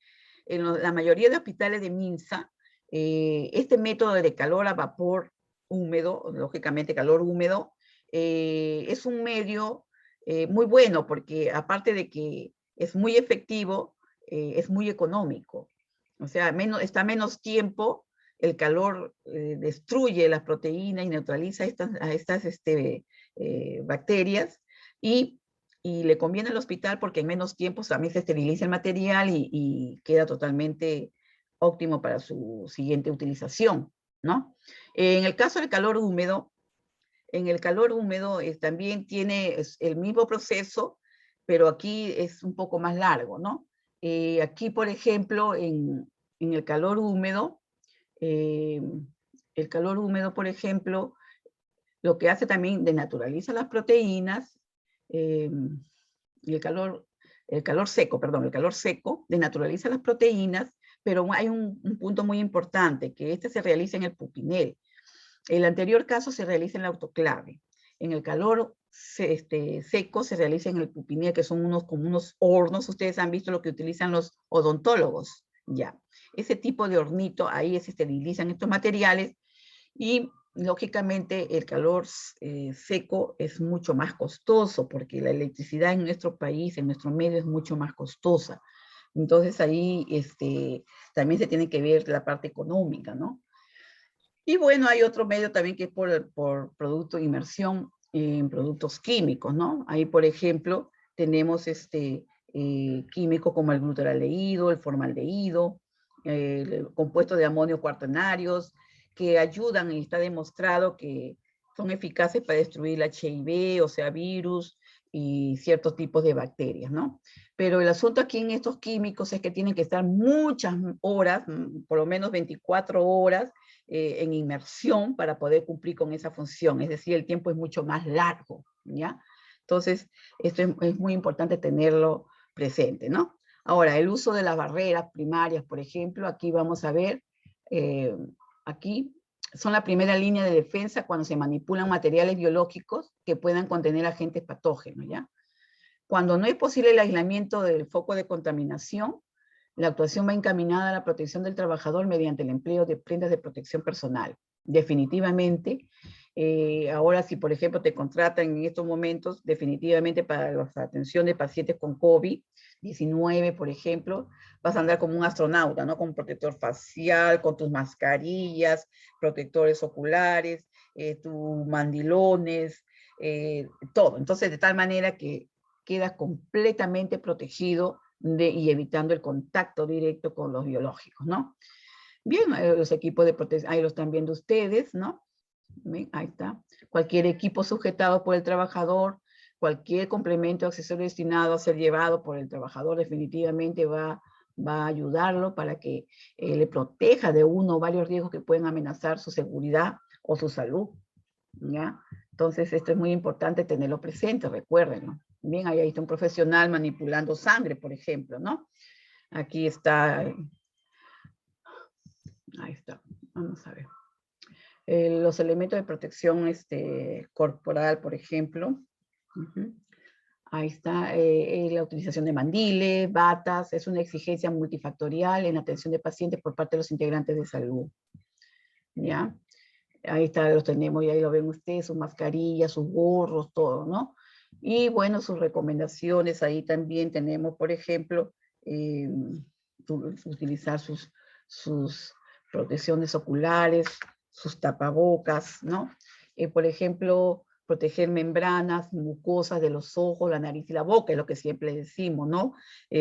en la mayoría de hospitales de MINSA, este método de calor a vapor húmedo, lógicamente calor húmedo, es un medio muy bueno porque aparte de que es muy efectivo, es muy económico. O sea, está menos tiempo, el calor destruye las proteínas y neutraliza a estas bacterias y le conviene al hospital porque en menos tiempo también se esteriliza el material y queda totalmente óptimo para su siguiente utilización, ¿no? En el caso del calor húmedo, también tiene el mismo proceso, pero aquí es un poco más largo, ¿no? Aquí, por ejemplo, en el calor húmedo, por ejemplo, lo que hace también denaturaliza las proteínas, el calor seco denaturaliza las proteínas, pero hay un punto muy importante, que este se realiza en el pupinel. El anterior caso se realiza en la autoclave. En el calor seco se realiza en el pupinel, que son como unos hornos. Ustedes han visto lo que utilizan los odontólogos, ya. Ese tipo de hornito, ahí se esterilizan estos materiales y lógicamente el calor seco es mucho más costoso porque la electricidad en nuestro país, en nuestro medio, es mucho más costosa. Entonces ahí también se tiene que ver la parte económica, ¿no? Y bueno, hay otro medio también que es por producto de inmersión en productos químicos, ¿no? Ahí, por ejemplo, tenemos químicos como el glutaraldehído, el formaldehído, compuestos de amonio cuaternarios, que ayudan y está demostrado que son eficaces para destruir el HIV, o sea, virus y ciertos tipos de bacterias, ¿no? Pero el asunto aquí en estos químicos es que tienen que estar muchas horas, por lo menos 24 horas, en inmersión para poder cumplir con esa función. Es decir, el tiempo es mucho más largo, ¿ya? Entonces, esto es muy importante tenerlo presente, ¿no? Ahora, el uso de las barreras primarias, por ejemplo, aquí vamos a ver, aquí son la primera línea de defensa cuando se manipulan materiales biológicos que puedan contener agentes patógenos, ¿ya? Cuando no es posible el aislamiento del foco de contaminación, la actuación va encaminada a la protección del trabajador mediante el empleo de prendas de protección personal. Definitivamente, ahora si por ejemplo te contratan en estos momentos, definitivamente para la atención de pacientes con COVID-19, por ejemplo, vas a andar como un astronauta, ¿no? Con protector facial, con tus mascarillas, protectores oculares, tus mandilones, todo. Entonces, de tal manera que quedas completamente protegido y evitando el contacto directo con los biológicos, ¿no? Bien, los equipos de protección, ahí lo están viendo ustedes, ¿no? ¿Ven? Ahí está. Cualquier equipo sujetado por el trabajador, cualquier complemento o accesorio destinado a ser llevado por el trabajador definitivamente va a ayudarlo para que le proteja de uno o varios riesgos que pueden amenazar su seguridad o su salud, ¿ya? Entonces, esto es muy importante tenerlo presente, recuérdenlo. Bien, ahí está un profesional manipulando sangre, por ejemplo, ¿no? Aquí está, ahí está, vamos a ver. Los elementos de protección corporal, por ejemplo. Ahí está, la utilización de mandiles, batas, es una exigencia multifactorial en la atención de pacientes por parte de los integrantes de salud. ¿Ya? Ahí está, los tenemos y ahí lo ven ustedes, sus mascarillas, sus gorros, todo, ¿no? Y bueno, sus recomendaciones, ahí también tenemos, por ejemplo, utilizar sus protecciones oculares, sus tapabocas, ¿no? Por ejemplo, proteger membranas, mucosas de los ojos, la nariz y la boca, es lo que siempre decimos, ¿no?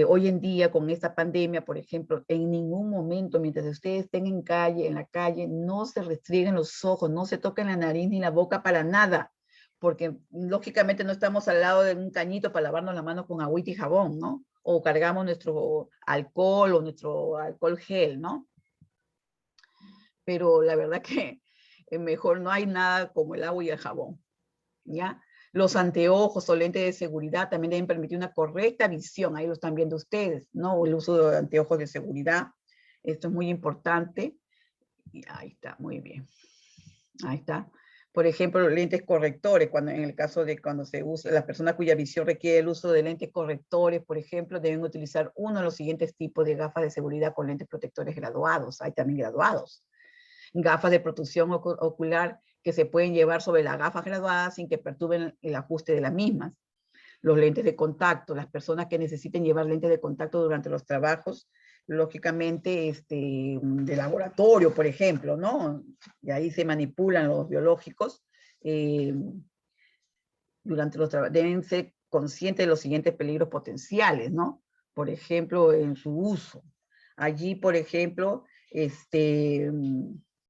Hoy en día, con esta pandemia, por ejemplo, en ningún momento, mientras ustedes estén en la calle, no se restringen los ojos, no se toquen la nariz ni la boca para nada, porque lógicamente no estamos al lado de un cañito para lavarnos la mano con agüita y jabón, ¿no? O cargamos nuestro alcohol o nuestro alcohol gel, ¿no? Pero la verdad que mejor no hay nada como el agua y el jabón, ¿ya? Los anteojos o lentes de seguridad también deben permitir una correcta visión, ahí lo están viendo ustedes, ¿no? El uso de anteojos de seguridad, esto es muy importante. Y ahí está, muy bien. Ahí está. Por ejemplo, los lentes correctores, cuando en el caso de cuando se usa, las personas cuya visión requiere el uso de lentes correctores, por ejemplo, deben utilizar uno de los siguientes tipos de gafas de seguridad con lentes protectores graduados. Hay también graduados. Gafas de protección ocular que se pueden llevar sobre las gafas graduadas sin que perturben el ajuste de las mismas. Los lentes de contacto, las personas que necesiten llevar lentes de contacto durante los trabajos, lógicamente de laboratorio, por ejemplo, ¿no? Y ahí se manipulan los biológicos. Durante los trabajos deben ser conscientes de los siguientes peligros potenciales, ¿no? Por ejemplo, en su uso. Allí, por ejemplo,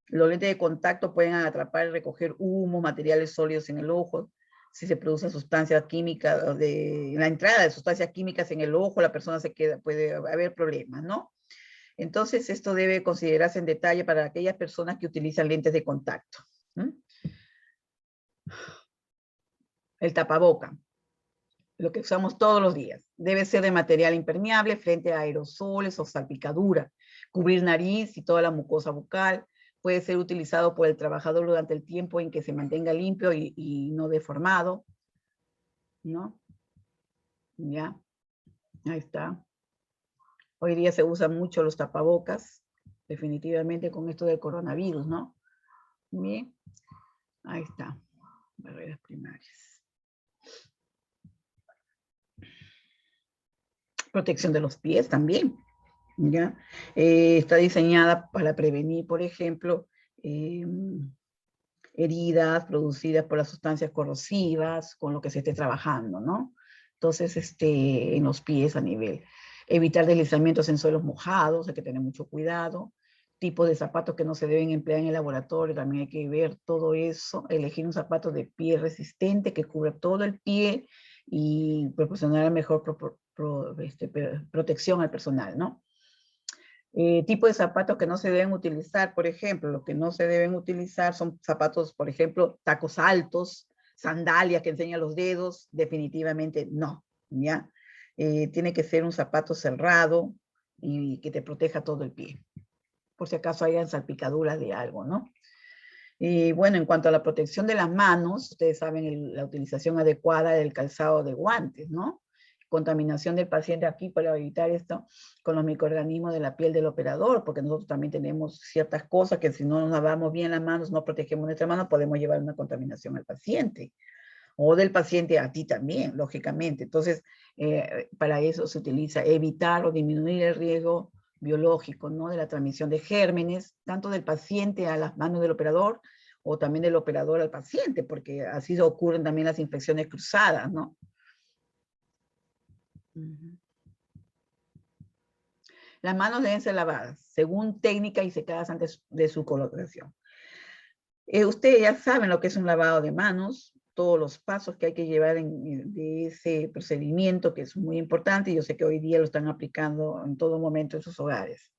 los lentes de contacto pueden atrapar y recoger humo, materiales sólidos en el ojo. Si se producen sustancias químicas, la entrada de sustancias químicas en el ojo, la persona se queda, puede haber problemas, ¿no? Entonces, esto debe considerarse en detalle para aquellas personas que utilizan lentes de contacto. El tapaboca, lo que usamos todos los días, debe ser de material impermeable frente a aerosoles o salpicadura, cubrir nariz y toda la mucosa bucal, puede ser utilizado por el trabajador durante el tiempo en que se mantenga limpio y no deformado, ¿no? Ya, ahí está. Hoy día se usan mucho los tapabocas, definitivamente con esto del coronavirus, ¿no? Bien, ahí está, barreras primarias. Protección de los pies también, ¿ya? Está diseñada para prevenir, por ejemplo, heridas producidas por las sustancias corrosivas con lo que se esté trabajando, ¿no? Entonces, en los pies a nivel. Evitar deslizamientos en suelos mojados, hay que tener mucho cuidado. Tipos de zapatos que no se deben emplear en el laboratorio, también hay que ver todo eso. Elegir un zapato de pie resistente que cubra todo el pie y proporcionar la mejor protección al personal, ¿no? Tipo de zapatos que no se deben utilizar, por ejemplo, lo que no se deben utilizar son zapatos, por ejemplo, tacos altos, sandalias que enseñan los dedos, definitivamente no, ¿ya? Tiene que ser un zapato cerrado y que te proteja todo el pie, por si acaso hayan salpicaduras de algo, ¿no? Y bueno, en cuanto a la protección de las manos, ustedes saben la utilización adecuada del calzado de guantes, ¿no? Contaminación del paciente aquí para evitar esto con los microorganismos de la piel del operador, porque nosotros también tenemos ciertas cosas que si no nos lavamos bien las manos, no protegemos nuestras manos, podemos llevar una contaminación al paciente, o del paciente a ti también, lógicamente. Entonces, para eso se utiliza evitar o disminuir el riesgo biológico, ¿no? De la transmisión de gérmenes, tanto del paciente a las manos del operador, o también del operador al paciente, porque así ocurren también las infecciones cruzadas, ¿no? Las manos deben ser lavadas, según técnica y secadas antes de su colocación. Ustedes ya saben lo que es un lavado de manos, todos los pasos que hay que llevar de ese procedimiento, que es muy importante, y yo sé que hoy día lo están aplicando en todo momento en sus hogares,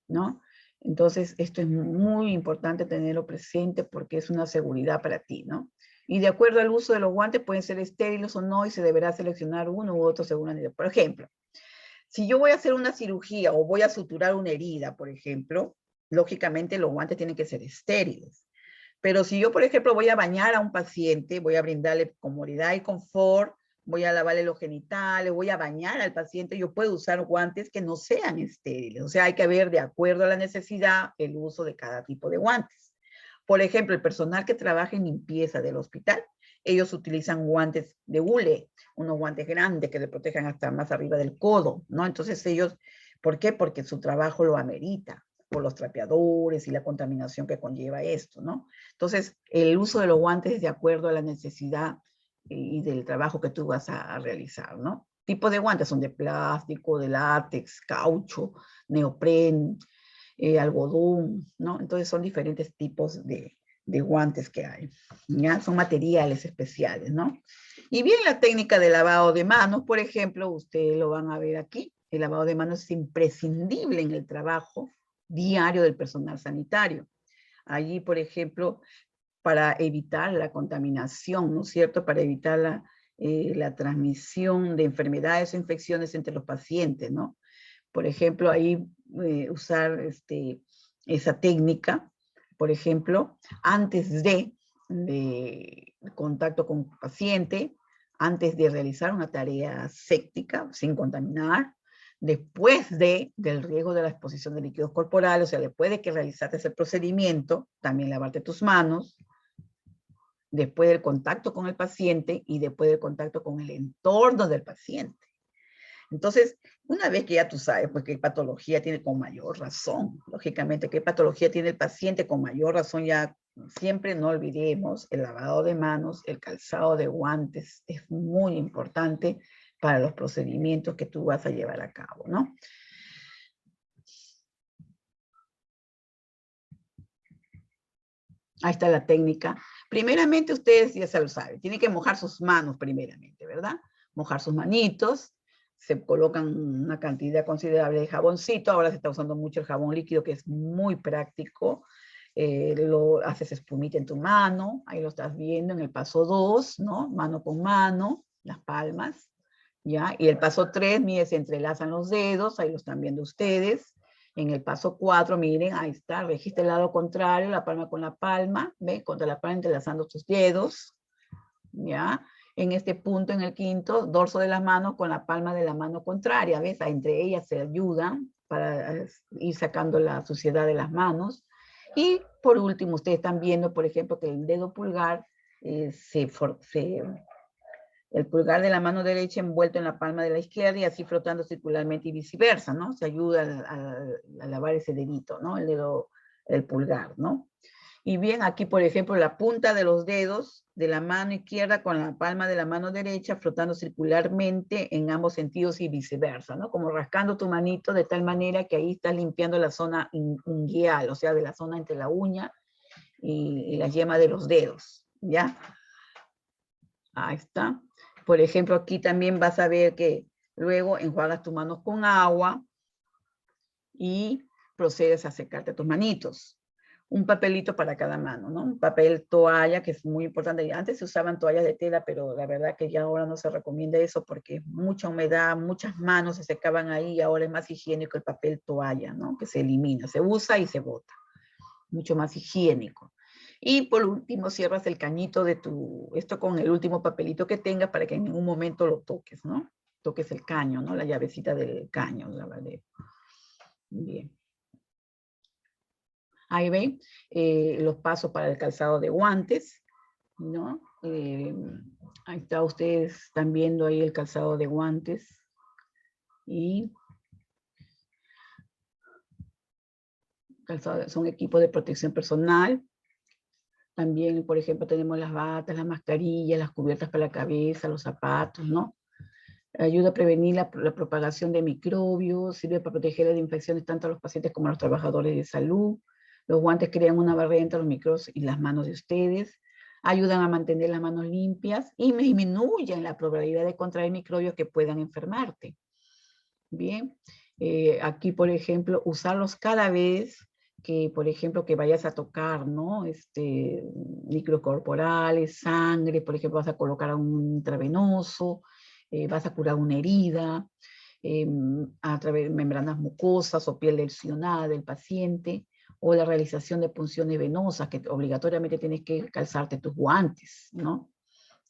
¿no? Entonces, esto es muy importante tenerlo presente porque es una seguridad para ti, ¿no? Y de acuerdo al uso de los guantes, pueden ser estériles o no, y se deberá seleccionar uno u otro según la necesidad. Por ejemplo, si yo voy a hacer una cirugía o voy a suturar una herida, por ejemplo, lógicamente los guantes tienen que ser estériles. Pero si yo, por ejemplo, voy a bañar a un paciente, voy a brindarle comodidad y confort, voy a lavarle los genitales, voy a bañar al paciente, yo puedo usar guantes que no sean estériles. O sea, hay que ver de acuerdo a la necesidad el uso de cada tipo de guantes. Por ejemplo, el personal que trabaja en limpieza del hospital, ellos utilizan guantes de hule, unos guantes grandes que le protejan hasta más arriba del codo, ¿no? Entonces ellos, ¿por qué? Porque su trabajo lo amerita, por los trapeadores y la contaminación que conlleva esto, ¿no? Entonces, el uso de los guantes es de acuerdo a la necesidad y del trabajo que tú vas a realizar, ¿no? Tipos de guantes son de plástico, de látex, caucho, neopren, algodón, ¿no? Entonces son diferentes tipos de guantes que hay, ¿ya? Son materiales especiales, ¿no? Y bien, la técnica de lavado de manos, por ejemplo, ustedes lo van a ver aquí. El lavado de manos es imprescindible en el trabajo diario del personal sanitario. Allí, por ejemplo, para evitar la contaminación, ¿no es cierto? Para evitar la transmisión de enfermedades o infecciones entre los pacientes, ¿no? Por ejemplo, ahí usar esa técnica, por ejemplo, antes de contacto con el paciente, antes de realizar una tarea séptica sin contaminar, después del riesgo de la exposición de líquidos corporales, o sea, después de que realizaste ese procedimiento, también lavarte tus manos, después del contacto con el paciente y después del contacto con el entorno del paciente. Entonces, una vez que ya tú sabes, pues qué patología tiene con mayor razón, lógicamente, qué patología tiene el paciente con mayor razón, ya siempre no olvidemos el lavado de manos, el calzado de guantes, es muy importante para los procedimientos que tú vas a llevar a cabo, ¿no? Ahí está la técnica. Primeramente, ustedes ya se lo saben, tienen que mojar sus manos primeramente, ¿verdad? Mojar sus manitos, se colocan una cantidad considerable de jaboncito, ahora se está usando mucho el jabón líquido que es muy práctico, lo haces espumita en tu mano, ahí lo estás viendo en el paso 2, ¿no? Mano con mano, las palmas, ¿ya? Y el paso 3, mire, se entrelazan los dedos, ahí lo están viendo ustedes. En el paso 4, miren, ahí está, registra el lado contrario, la palma con la palma, ¿ve? Contra la palma entrelazando tus dedos, ¿ya? En este punto, en el quinto, dorso de la mano con la palma de la mano contraria, ¿ves? Entre ellas se ayudan para ir sacando la suciedad de las manos. Y por último, ustedes están viendo, por ejemplo, que el dedo pulgar, el pulgar de la mano derecha envuelto en la palma de la izquierda y así flotando circularmente y viceversa, ¿no? Se ayuda a lavar ese dedito, ¿no? El pulgar, ¿no? Y bien, aquí, por ejemplo, la punta de los dedos de la mano izquierda con la palma de la mano derecha flotando circularmente en ambos sentidos y viceversa, ¿no? Como rascando tu manito de tal manera que ahí estás limpiando la zona unguial, o sea, de la zona entre la uña y la yema de los dedos, ¿ya? Ahí está. Por ejemplo, aquí también vas a ver que luego enjuagas tus manos con agua y procedes a secarte tus manitos. Un papelito para cada mano, ¿no? Un papel toalla, que es muy importante. Antes se usaban toallas de tela, pero la verdad que ya ahora no se recomienda eso porque mucha humedad, muchas manos se secaban ahí, ahora es más higiénico el papel toalla, ¿no? Que se elimina, se usa y se bota. Mucho más higiénico. Y por último cierras el cañito de esto con el último papelito que tengas para que en ningún momento lo toques, ¿no? Toques el caño, ¿no? La llavecita del caño, Bien. Ahí ven los pasos para el calzado de guantes, ¿no? Ahí está, ustedes están viendo ahí el calzado de guantes. Y son equipos de protección personal. También, por ejemplo, tenemos las batas, las mascarillas, las cubiertas para la cabeza, los zapatos, ¿no? Ayuda a prevenir la propagación de microbios, sirve para proteger de infecciones tanto a los pacientes como a los trabajadores de salud. Los guantes crean una barrera entre los microbios y las manos de ustedes. Ayudan a mantener las manos limpias y disminuyen la probabilidad de contraer microbios que puedan enfermarte. Bien, aquí, por ejemplo, usarlos cada vez que, por ejemplo, que vayas a tocar, ¿no? Líquidos corporales, sangre, por ejemplo, vas a colocar un intravenoso, vas a curar una herida, a través de membranas mucosas o piel lesionada del paciente, o la realización de punciones venosas, que obligatoriamente tienes que calzarte tus guantes, ¿no?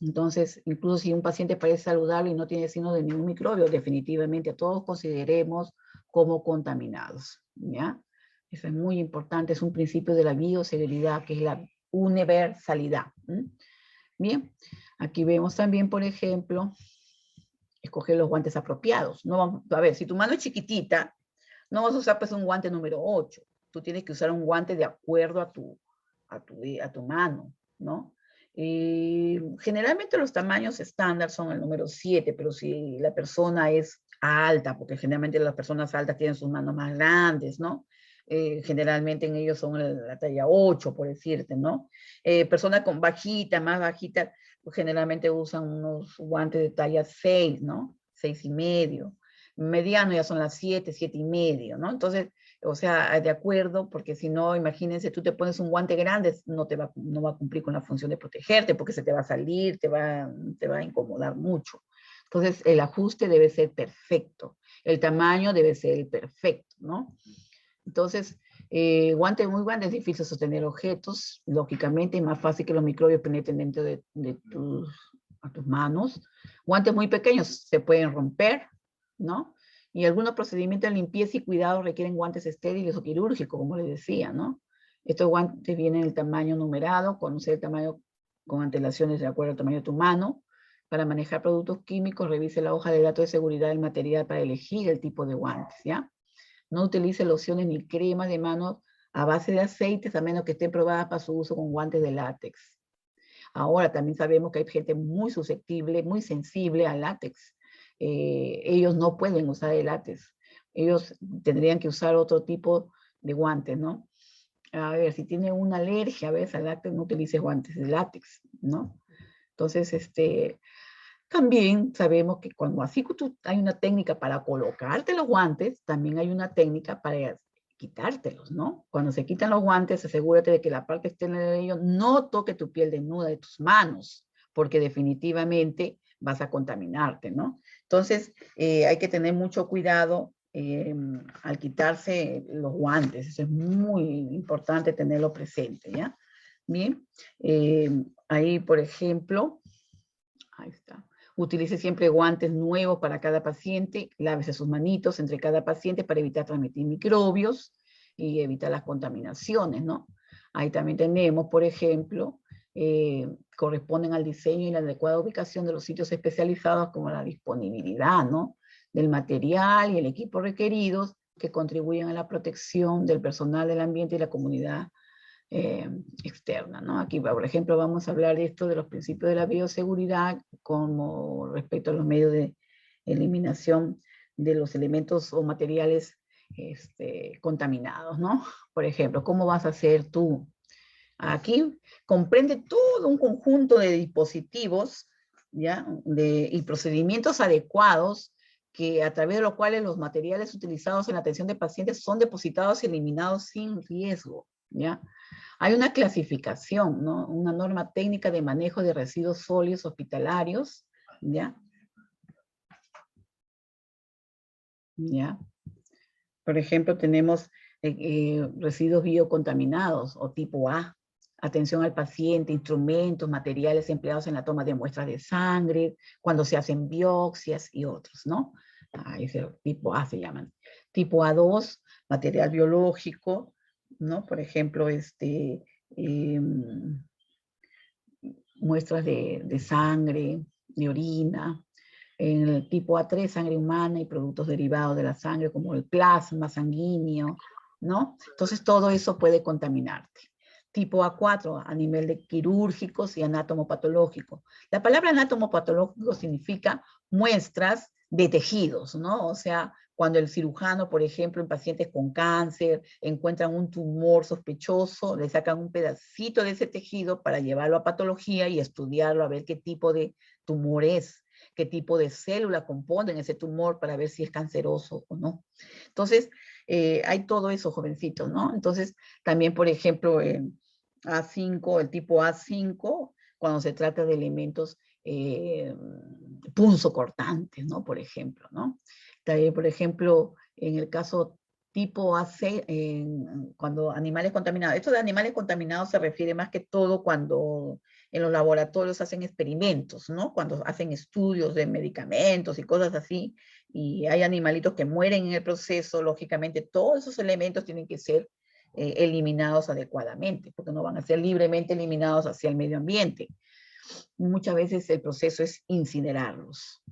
Entonces, incluso si un paciente parece saludable y no tiene signos de ningún microbio, definitivamente todos consideremos como contaminados, ¿ya? Eso es muy importante, es un principio de la bioseguridad, que es la universalidad. Bien, aquí vemos también, por ejemplo, escoger los guantes apropiados. No vamos, a ver, si tu mano es chiquitita, no vas a usar pues un guante número 8. Tú tienes que usar un guante de acuerdo a tu mano, ¿no? Generalmente los tamaños estándar son el número 7, pero si la persona es alta, porque generalmente las personas altas tienen sus manos más grandes, ¿no? Generalmente en ellos son la talla 8, por decirte, ¿no? Personas con bajita, más bajita, pues generalmente usan unos guantes de talla 6, ¿no? 6,5. Mediano ya son las 7, 7,5, ¿no? Entonces, o sea, de acuerdo, porque si no, imagínense, tú te pones un guante grande, no va a cumplir con la función de protegerte, porque se te va a salir, te va a incomodar mucho. Entonces, el ajuste debe ser perfecto, el tamaño debe ser el perfecto, ¿no? Entonces, guantes muy grandes es difícil sostener objetos, lógicamente, es más fácil que los microbios penetren dentro de tus manos. Guantes muy pequeños se pueden romper, ¿no? Y algunos procedimientos de limpieza y cuidado requieren guantes estériles o quirúrgicos, como les decía, ¿no? Estos guantes vienen en el tamaño numerado, conocer el tamaño con antelaciones de acuerdo al tamaño de tu mano. Para manejar productos químicos, revise la hoja de datos de seguridad del material para elegir el tipo de guantes, ¿ya? No utilice lociones ni cremas de manos a base de aceites, a menos que estén probadas para su uso con guantes de látex. Ahora también sabemos que hay gente muy susceptible, muy sensible al látex. Ellos no pueden usar el látex. Ellos tendrían que usar otro tipo de guantes, ¿no? A ver, si tiene una alergia a veces al látex, no utilice guantes de látex, ¿no? Entonces, también sabemos que cuando así hay una técnica para colocarte los guantes, también hay una técnica para quitártelos, ¿no? Cuando se quitan los guantes, asegúrate de que la parte externa de ellos no toque tu piel desnuda de tus manos, porque definitivamente vas a contaminarte, ¿no? Entonces, hay que tener mucho cuidado al quitarse los guantes. Eso es muy importante tenerlo presente, ¿ya? Bien, ahí, por ejemplo, ahí está. Utilice siempre guantes nuevos para cada paciente, lávese sus manitos entre cada paciente para evitar transmitir microbios y evitar las contaminaciones, ¿no? Ahí también tenemos, por ejemplo, corresponden al diseño y la adecuada ubicación de los sitios especializados, como la disponibilidad, ¿no? Del material y el equipo requeridos que contribuyen a la protección del personal del ambiente y la comunidad externa, ¿no? Aquí, por ejemplo, vamos a hablar de esto de los principios de la bioseguridad como respecto a los medios de eliminación de los elementos o materiales contaminados, ¿no? Por ejemplo, ¿cómo vas a hacer tú? Aquí comprende todo un conjunto de dispositivos, ¿ya? Y procedimientos adecuados que a través de los cuales los materiales utilizados en la atención de pacientes son depositados y eliminados sin riesgo, ¿ya? Hay una clasificación, ¿no? Una norma técnica de manejo de residuos sólidos hospitalarios, ¿ya? ¿Ya? Por ejemplo, tenemos residuos biocontaminados o tipo A, atención al paciente, instrumentos, materiales empleados en la toma de muestras de sangre, cuando se hacen biopsias y otros, ¿no? Ese tipo A se llaman. Tipo A2, material biológico, ¿no? Por ejemplo, muestras de sangre, de orina. En el tipo A3, sangre humana y productos derivados de la sangre, como el plasma sanguíneo, ¿no? Entonces todo eso puede contaminarte. Tipo A4, a nivel de quirúrgicos y anatomopatológico. La palabra anatomopatológico significa muestras de tejidos, ¿no? O sea, cuando el cirujano, por ejemplo, en pacientes con cáncer, encuentran un tumor sospechoso, le sacan un pedacito de ese tejido para llevarlo a patología y estudiarlo, a ver qué tipo de tumor es, qué tipo de célula componen ese tumor para ver si es canceroso o no. Entonces, hay todo eso, jovencitos, ¿no? Entonces, también, por ejemplo, A5, el tipo A5, cuando se trata de elementos punzocortantes, ¿no? Por ejemplo, ¿no? También, por ejemplo, en el caso tipo AC, cuando animales contaminados, esto de animales contaminados se refiere más que todo cuando en los laboratorios hacen experimentos, ¿no? Cuando hacen estudios de medicamentos y cosas así, y hay animalitos que mueren en el proceso, lógicamente todos esos elementos tienen que ser eliminados adecuadamente, porque no van a ser libremente eliminados hacia el medio ambiente. Muchas veces el proceso es incinerarlos,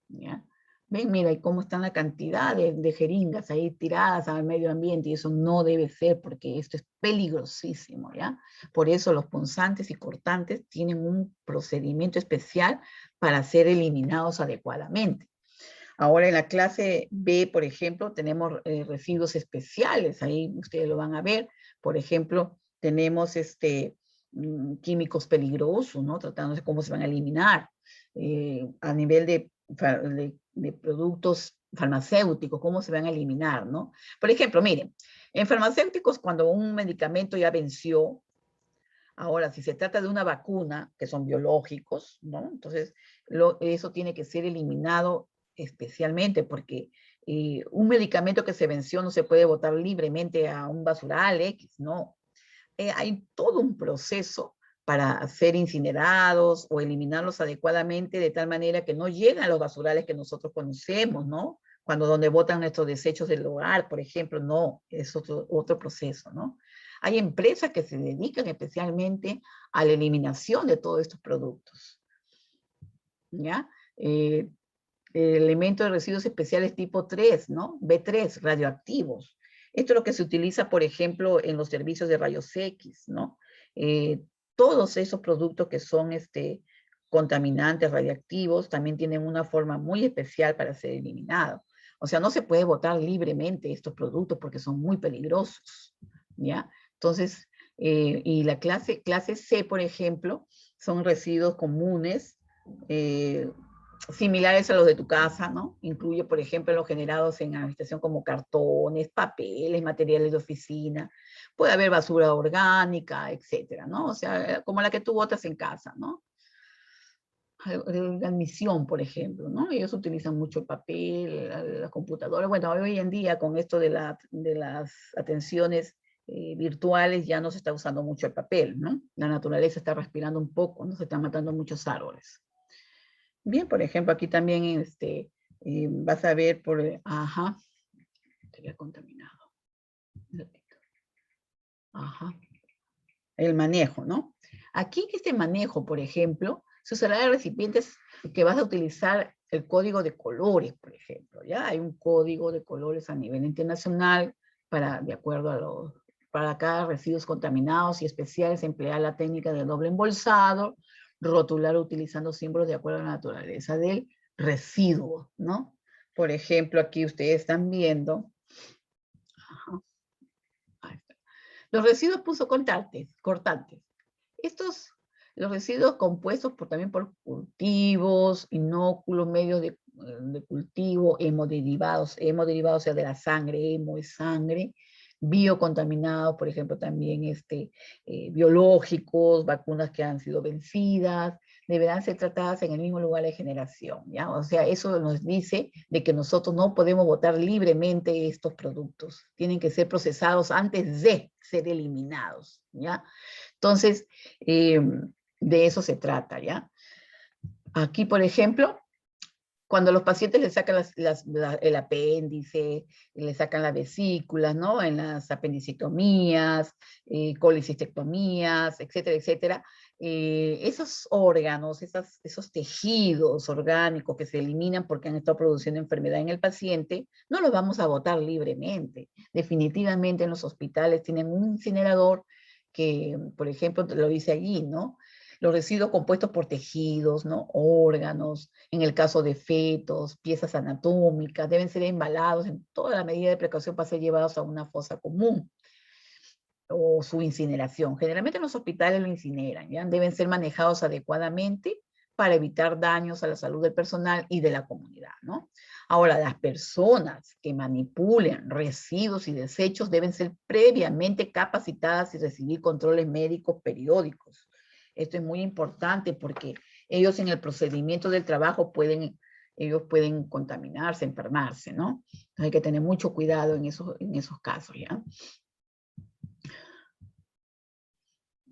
¿ya? Ven, mira, y cómo están la cantidad de jeringas ahí tiradas al medio ambiente, y eso no debe ser, porque esto es peligrosísimo, ¿ya? Por eso los punzantes y cortantes tienen un procedimiento especial para ser eliminados adecuadamente. Ahora en la clase B, por ejemplo, tenemos residuos especiales, ahí ustedes lo van a ver. Por ejemplo, tenemos químicos peligrosos, ¿no? Tratándose de cómo se van a eliminar. A nivel de productos farmacéuticos, cómo se van a eliminar, ¿no? Por ejemplo, miren, en farmacéuticos, cuando un medicamento ya venció, ahora, si se trata de una vacuna, que son biológicos, ¿no? Entonces, eso tiene que ser eliminado especialmente porque un medicamento que se venció no se puede botar libremente a un basural X, ¿no? Hay todo un proceso para ser incinerados o eliminarlos adecuadamente de tal manera que no lleguen a los basurales que nosotros conocemos, ¿no? Cuando donde botan nuestros desechos del hogar, por ejemplo, no, es otro proceso, ¿no? Hay empresas que se dedican especialmente a la eliminación de todos estos productos, ¿ya? Elementos de residuos especiales tipo 3, ¿no? B3, radioactivos. Esto es lo que se utiliza, por ejemplo, en los servicios de rayos X, ¿no? Todos esos productos que son contaminantes radiactivos también tienen una forma muy especial para ser eliminados. O sea, no se puede botar libremente estos productos porque son muy peligrosos, ¿ya? Entonces, y la clase C, por ejemplo, son residuos comunes, similares a los de tu casa, ¿no? Incluye, por ejemplo, los generados en administración como cartones, papeles, materiales de oficina. Puede haber basura orgánica, etcétera, ¿no? O sea, como la que tú botas en casa, ¿no? La admisión, por ejemplo, ¿no? Ellos utilizan mucho el papel, la computadora. Bueno, hoy en día con esto de las atenciones virtuales ya no se está usando mucho el papel, ¿no? La naturaleza está respirando un poco, ¿no? Se están matando muchos árboles. Bien, por ejemplo, aquí también vas a ver ajá, te había contaminado. Ajá, el manejo, ¿no? Aquí este manejo, por ejemplo, se usará de recipientes que vas a utilizar el código de colores, por ejemplo, ¿ya? Hay un código de colores a nivel internacional de acuerdo para cada residuos contaminados y especiales, emplear la técnica de doble embolsado, rotular utilizando símbolos de acuerdo a la naturaleza del residuo, ¿no? Por ejemplo, aquí ustedes están viendo, ajá, ahí está. Los residuos cortantes. Los residuos compuestos también por cultivos, inóculos, medios de cultivo, hemoderivados, o sea, de la sangre, hemo es sangre, biocontaminados, por ejemplo, también biológicos, vacunas que han sido vencidas, deberán ser tratadas en el mismo lugar de generación, ¿ya? O sea, eso nos dice de que nosotros no podemos botar libremente estos productos, tienen que ser procesados antes de ser eliminados, ¿ya? Entonces, de eso se trata, ¿ya? Aquí, por ejemplo, cuando los pacientes le sacan el apéndice, le sacan las vesículas, ¿no? En las apendicectomías, colicistectomías, etcétera, etcétera, esos órganos, esos tejidos orgánicos que se eliminan porque han estado produciendo enfermedad en el paciente, no los vamos a botar libremente. Definitivamente en los hospitales tienen un incinerador que, por ejemplo, lo dice allí, ¿no? Los residuos compuestos por tejidos, ¿no? Órganos, en el caso de fetos, piezas anatómicas, deben ser embalados en toda la medida de precaución para ser llevados a una fosa común o su incineración. Generalmente en los hospitales lo incineran, ¿ya? Deben ser manejados adecuadamente para evitar daños a la salud del personal y de la comunidad, ¿no? Ahora, las personas que manipulen residuos y desechos deben ser previamente capacitadas y recibir controles médicos periódicos. Esto es muy importante porque ellos en el procedimiento del trabajo ellos pueden contaminarse, enfermarse, ¿no? Entonces hay que tener mucho cuidado en esos casos, ¿ya?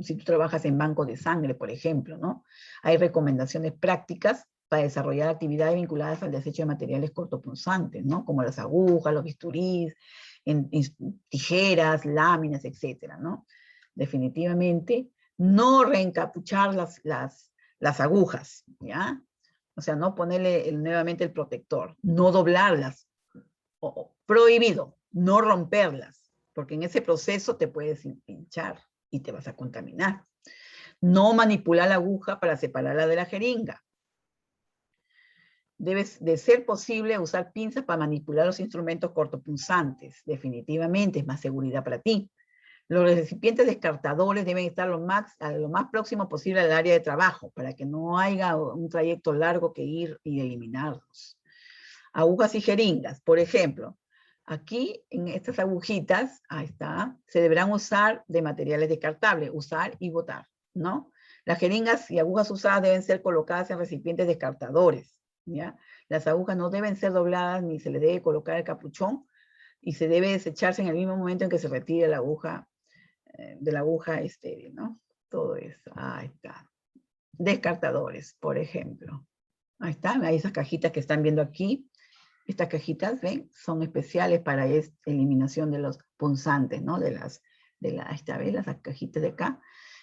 Si tú trabajas en banco de sangre, por ejemplo, ¿no? Hay recomendaciones prácticas para desarrollar actividades vinculadas al desecho de materiales cortopunzantes, ¿no? Como las agujas, los bisturís, tijeras, láminas, etcétera, ¿no? Definitivamente, no reencapuchar las agujas, ¿ya? O sea, no ponerle nuevamente el protector, no doblarlas, prohibido, no romperlas, porque en ese proceso te puedes pinchar y te vas a contaminar. No manipular la aguja para separarla de la jeringa. Debes de ser posible usar pinzas para manipular los instrumentos cortopunzantes. Definitivamente es más seguridad para ti. Los recipientes descartadores deben estar lo más próximo posible al área de trabajo para que no haya un trayecto largo que ir y eliminarlos. Agujas y jeringas, por ejemplo. Aquí, en estas agujitas, ahí está, se deberán usar de materiales descartables, usar y botar, ¿no? Las jeringas y agujas usadas deben ser colocadas en recipientes descartadores, ¿ya? Las agujas no deben ser dobladas ni se le debe colocar el capuchón y se debe desecharse en el mismo momento en que se retire la aguja, de la aguja estéril, ¿no? Todo eso, ahí está. Descartadores, por ejemplo. Ahí están, hay esas cajitas que están viendo aquí. Estas cajitas, ¿ven? Son especiales para eliminación de los punzantes, ¿no? Esta vez, las cajitas de acá,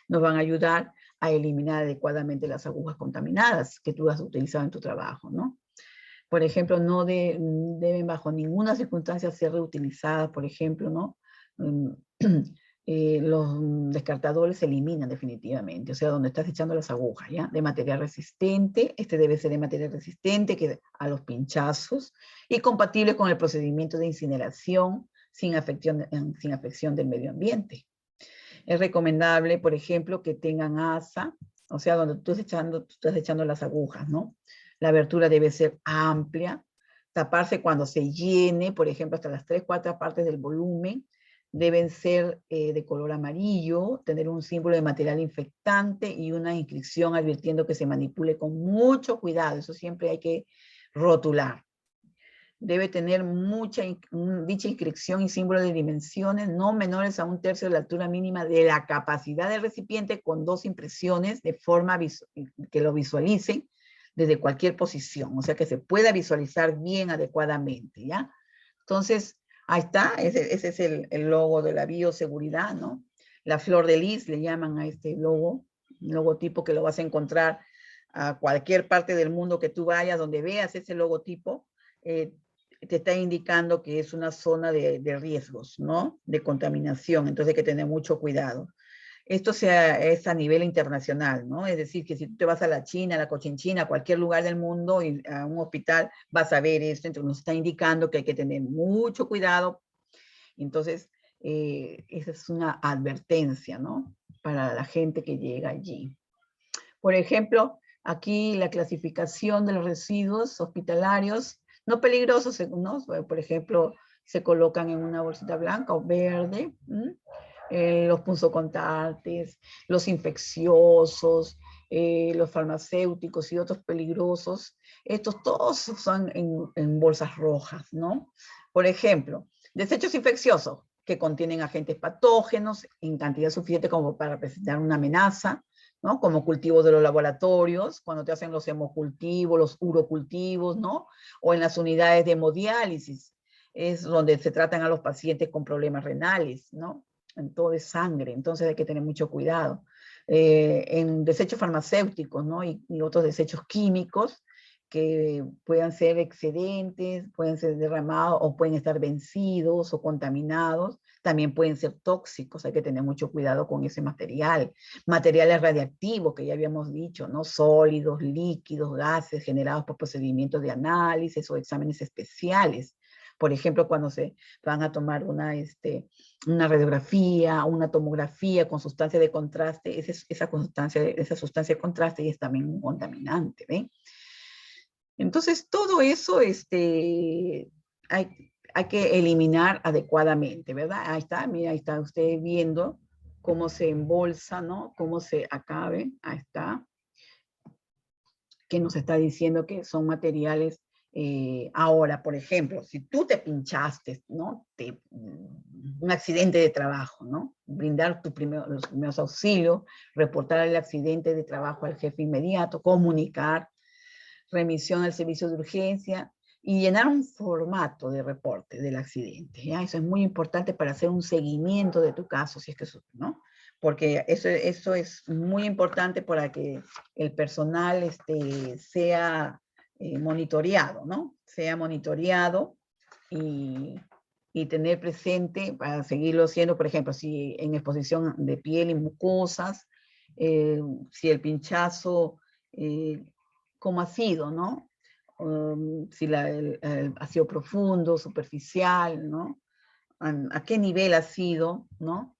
nos van a ayudar a eliminar adecuadamente las agujas contaminadas que tú has utilizado en tu trabajo, ¿no? Por ejemplo, no deben bajo ninguna circunstancia ser reutilizadas, por ejemplo, ¿no? Los descartadores se eliminan definitivamente, o sea, donde estás echando las agujas, ¿ya? De material resistente, este debe ser de material resistente a los pinchazos y compatible con el procedimiento de incineración sin afección del medio ambiente. Es recomendable, por ejemplo, que tengan asa, o sea, donde tú estás echando las agujas, ¿no? La abertura debe ser amplia, taparse cuando se llene, por ejemplo, hasta las 3/4 partes del volumen, deben ser de color amarillo, tener un símbolo de material infectante y una inscripción advirtiendo que se manipule con mucho cuidado. Eso siempre hay que rotular. Debe tener dicha inscripción y símbolo de dimensiones no menores a 1/3 de la altura mínima de la capacidad del recipiente con 2 impresiones de forma que lo visualicen desde cualquier posición. O sea, que se pueda visualizar bien adecuadamente, ¿ya? Entonces, ahí está, ese es el logo de la bioseguridad, ¿no? La flor de lis le llaman a este logo, un logotipo que lo vas a encontrar a cualquier parte del mundo que tú vayas, donde veas ese logotipo, te está indicando que es una zona de riesgos, ¿no? De contaminación, entonces hay que tener mucho cuidado. Esto es a nivel internacional, ¿no? Es decir, que si tú te vas a la China, a la Cochinchina, a cualquier lugar del mundo, y a un hospital, vas a ver esto, entonces nos está indicando que hay que tener mucho cuidado. Entonces, esa es una advertencia, ¿no? Para la gente que llega allí. Por ejemplo, aquí la clasificación de los residuos hospitalarios, no peligrosos, ¿no? Por ejemplo, se colocan en una bolsita blanca o verde, los punzocontantes, los infecciosos, los farmacéuticos y otros peligrosos, estos todos son en bolsas rojas, ¿no? Por ejemplo, desechos infecciosos que contienen agentes patógenos en cantidad suficiente como para representar una amenaza, ¿no? Como cultivos de los laboratorios, cuando te hacen los hemocultivos, los urocultivos, ¿no? O en las unidades de hemodiálisis, es donde se tratan a los pacientes con problemas renales, ¿no? En todo es sangre, entonces hay que tener mucho cuidado. En desechos farmacéuticos, ¿no? Y otros desechos químicos que puedan ser excedentes, pueden ser derramados o pueden estar vencidos o contaminados, también pueden ser tóxicos, hay que tener mucho cuidado con ese material. Materiales radiactivos, que ya habíamos dicho, ¿no? Sólidos, líquidos, gases generados por procedimientos de análisis o exámenes especiales. Por ejemplo, cuando se van a tomar una radiografía, una tomografía con sustancia de contraste, esa sustancia de contraste es también un contaminante, ¿ven? Entonces, todo eso hay que eliminar adecuadamente, ¿verdad? Ahí está, mira, ahí está usted viendo cómo se embolsa, ¿no? Cómo se acabe, ahí está. Que nos está diciendo que son materiales. Ahora, por ejemplo, si tú te pinchaste, ¿no? Un accidente de trabajo, ¿no? Brindar los primeros auxilios, reportar el accidente de trabajo al jefe inmediato, comunicar remisión al servicio de urgencia y llenar un formato de reporte del accidente. ¿Ya? Eso es muy importante para hacer un seguimiento de tu caso, si es que ¿no? Porque eso es muy importante para que el personal sea monitoreado, ¿no? Sea monitoreado y tener presente para seguirlo haciendo, por ejemplo, si en exposición de piel y mucosas, si el pinchazo, cómo ha sido, ¿no? Si ha sido profundo, superficial, ¿no? ¿A qué nivel ha sido, ¿no?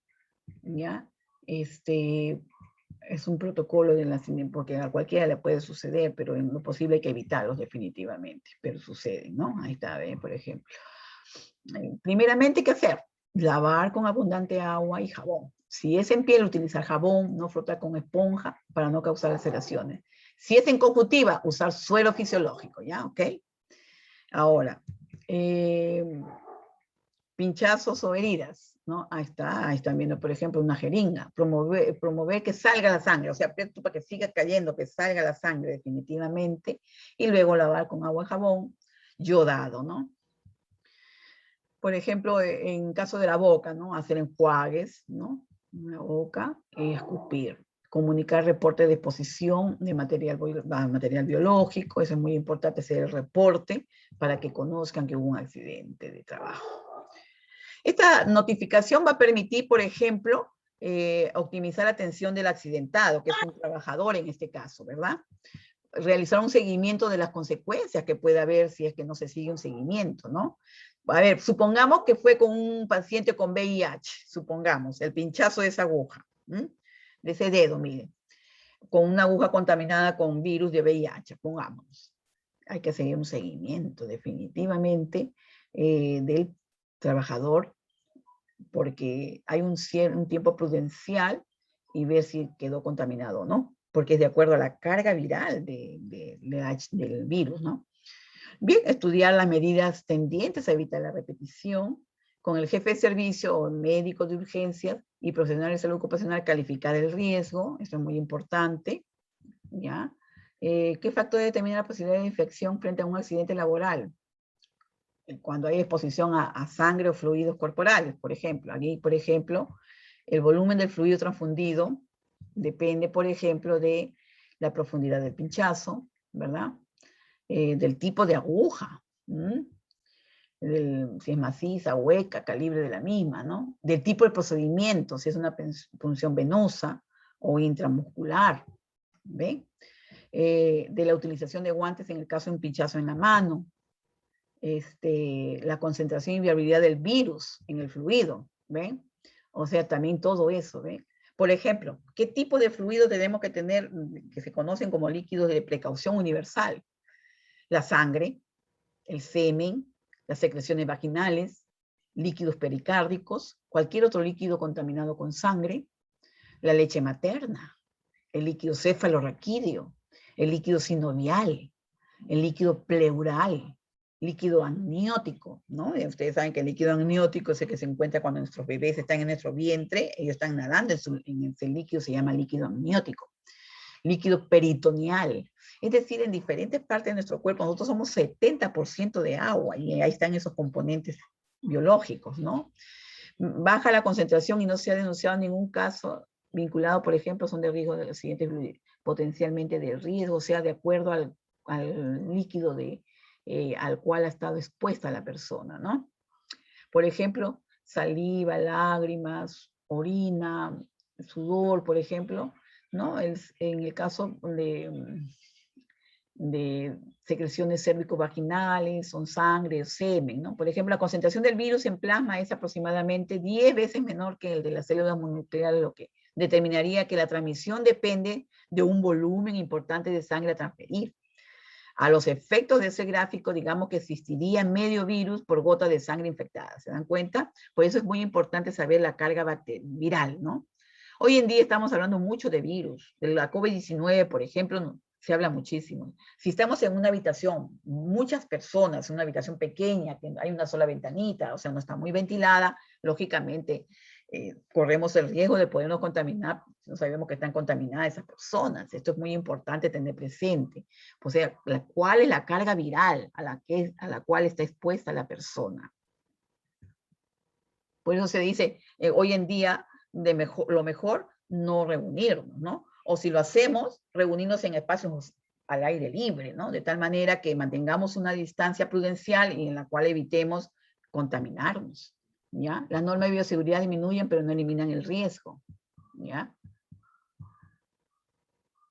¿Ya? Es un protocolo de nacimiento, porque a cualquiera le puede suceder, pero en lo posible hay que evitarlos definitivamente, pero suceden, ¿no? Ahí está, ¿ven? Por ejemplo. Primeramente, ¿qué hacer? Lavar con abundante agua y jabón. Si es en piel, utilizar jabón, no frotar con esponja para no causar laceraciones. Si es en conjuntiva, usar suero fisiológico, ¿ya? ¿Ok? Ahora, pinchazos o heridas, ¿no? Ahí están viendo, por ejemplo, una jeringa. Promover que salga la sangre, o sea, para que siga cayendo, que salga la sangre definitivamente, y luego lavar con agua y jabón yodado, ¿no? Por ejemplo, en caso de la boca, ¿no? Hacer enjuagues, ¿no? En la boca, escupir. Comunicar reporte de exposición de material biológico, eso es muy importante, hacer el reporte para que conozcan que hubo un accidente de trabajo. Esta notificación va a permitir, por ejemplo, optimizar la atención del accidentado, que es un trabajador en este caso, ¿verdad? Realizar un seguimiento de las consecuencias que puede haber si es que no se sigue un seguimiento, ¿no? A ver, supongamos que fue con un paciente con VIH, supongamos, el pinchazo de esa aguja, de ese dedo, miren, con una aguja contaminada con virus de VIH, pongamos. Hay que seguir un seguimiento definitivamente del trabajador, porque hay un tiempo prudencial y ver si quedó contaminado o no, porque es de acuerdo a la carga viral del virus, ¿no? Bien, estudiar las medidas tendientes a evitar la repetición, con el jefe de servicio o médico de urgencias y profesional de salud ocupacional calificar el riesgo, esto es muy importante, ¿ya? ¿Qué factor determina la posibilidad de infección frente a un accidente laboral? Cuando hay exposición a sangre o fluidos corporales, por ejemplo. Aquí, por ejemplo, el volumen del fluido transfundido depende, por ejemplo, de la profundidad del pinchazo, ¿verdad? Del tipo de aguja, si es maciza, hueca, calibre de la misma, ¿no? Del tipo de procedimiento, si es una punción venosa o intramuscular, ¿ven? De la utilización de guantes en el caso de un pinchazo en la mano, la concentración y viabilidad del virus en el fluido, ¿ven? O sea, también todo eso, ¿ven? Por ejemplo, ¿qué tipo de fluido tenemos que tener que se conocen como líquidos de precaución universal? La sangre, el semen, las secreciones vaginales, líquidos pericárdicos, cualquier otro líquido contaminado con sangre, la leche materna, el líquido cefalorraquídeo, el líquido sinovial, el líquido pleural, líquido amniótico, ¿no? Y ustedes saben que el líquido amniótico es el que se encuentra cuando nuestros bebés están en nuestro vientre, ellos están nadando en ese líquido, se llama líquido amniótico. Líquido peritoneal, es decir, en diferentes partes de nuestro cuerpo, nosotros somos 70% de agua, y ahí están esos componentes biológicos, ¿no? Baja la concentración y no se ha denunciado ningún caso vinculado, por ejemplo, son de riesgo de los siguientes, potencialmente de riesgo, o sea, de acuerdo al líquido al cual ha estado expuesta la persona, ¿no? Por ejemplo, saliva, lágrimas, orina, sudor, por ejemplo, ¿no? En el caso de secreciones cérvico-vaginales, son sangre, semen, ¿no? Por ejemplo, la concentración del virus en plasma es aproximadamente 10 veces menor que el de las células mononucleares, lo que determinaría que la transmisión depende de un volumen importante de sangre a transferir. A los efectos de ese gráfico, digamos que existiría medio virus por gota de sangre infectada, ¿se dan cuenta? Por eso es muy importante saber la carga viral, ¿no? Hoy en día estamos hablando mucho de virus, de la COVID-19, por ejemplo, se habla muchísimo. Si estamos en una habitación, muchas personas, en una habitación pequeña, que hay una sola ventanita, o sea, no está muy ventilada, lógicamente corremos el riesgo de podernos contaminar, no sabemos que están contaminadas esas personas. Esto es muy importante tener presente. O sea, ¿cuál es la carga viral a la cual está expuesta la persona? Por eso se dice, hoy en día, lo mejor no reunirnos, ¿no? O si lo hacemos, reunirnos en espacios al aire libre, ¿no? De tal manera que mantengamos una distancia prudencial y en la cual evitemos contaminarnos, ¿ya? Las normas de bioseguridad disminuyen, pero no eliminan el riesgo, ¿ya?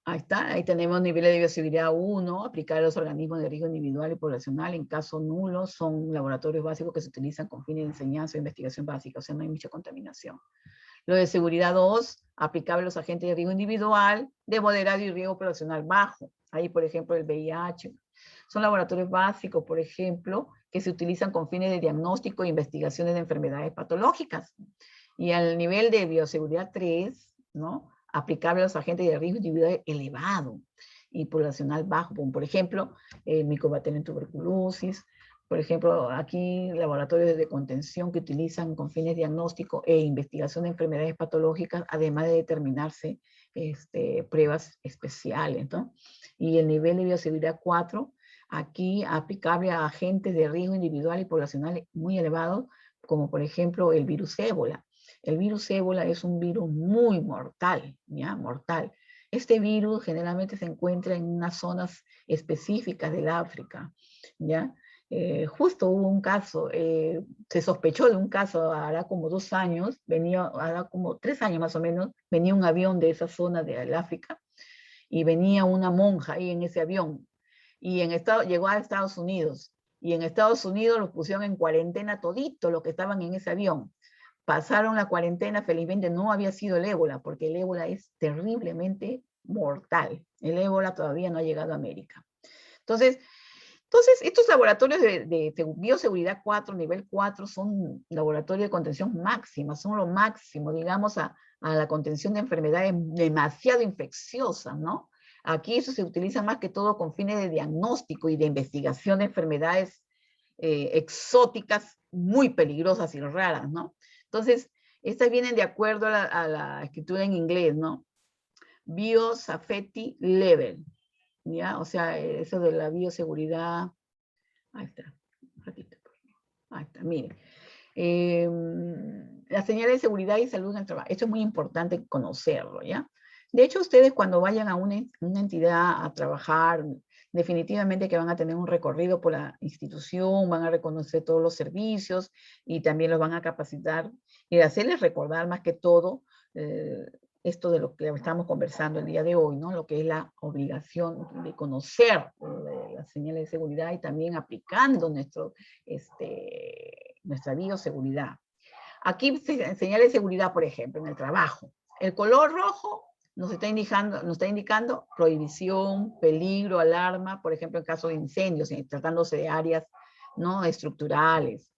Ahí está, ahí tenemos niveles de bioseguridad 1, aplicar a los organismos de riesgo individual y poblacional. En caso nulo, son laboratorios básicos que se utilizan con fines de enseñanza o investigación básica, o sea, no hay mucha contaminación. Lo de seguridad 2, aplicable a los agentes de riesgo individual, de moderado y riesgo poblacional bajo. Ahí, por ejemplo, el VIH. Son laboratorios básicos, por ejemplo, que se utilizan con fines de diagnóstico e investigaciones de enfermedades patológicas. Y al nivel de bioseguridad 3, ¿no? Aplicable a los agentes de riesgo individual elevado y poblacional bajo, como por ejemplo, micobacteria en tuberculosis. Por ejemplo, aquí laboratorios de contención que utilizan con fines diagnóstico e investigación de enfermedades patológicas, además de determinarse pruebas especiales, ¿no? Y el nivel de bioseguridad 4, aquí aplicable a agentes de riesgo individual y poblacional muy elevados, como por ejemplo el virus ébola. El virus ébola es un virus muy mortal, ¿ya? Mortal. Este virus generalmente se encuentra en unas zonas específicas del África, ¿ya? Justo hubo un caso, se sospechó de un caso, hará como 2 años, hará como 3 años más o menos, venía un avión de esa zona del África y venía una monja ahí en ese avión y llegó a Estados Unidos y en Estados Unidos los pusieron en cuarentena todito los que estaban en ese avión. Pasaron la cuarentena, felizmente no había sido el ébola, porque el ébola es terriblemente mortal. El ébola todavía no ha llegado a América. Entonces estos laboratorios de bioseguridad 4, nivel 4, son laboratorios de contención máxima, son lo máximo, digamos, a la contención de enfermedades demasiado infecciosas, ¿no? Aquí eso se utiliza más que todo con fines de diagnóstico y de investigación de enfermedades exóticas muy peligrosas y raras, ¿no? Entonces, estas vienen de acuerdo a la escritura en inglés, ¿no? Biosafety Level, ¿ya? O sea, eso de la bioseguridad. Ahí está, un ratito. Ahí está, miren. Las señales de seguridad y salud en el trabajo. Esto es muy importante conocerlo, ¿ya? De hecho, ustedes cuando vayan a una entidad a trabajar, definitivamente que van a tener un recorrido por la institución, van a reconocer todos los servicios y también los van a capacitar y hacerles recordar más que todo esto de lo que estamos conversando el día de hoy, ¿no? Lo que es la obligación de conocer las señales de seguridad y también aplicando nuestra bioseguridad. Aquí señales de seguridad, por ejemplo, en el trabajo. El color rojo nos está indicando prohibición, peligro, alarma, por ejemplo, en caso de incendios, tratándose de áreas no estructurales,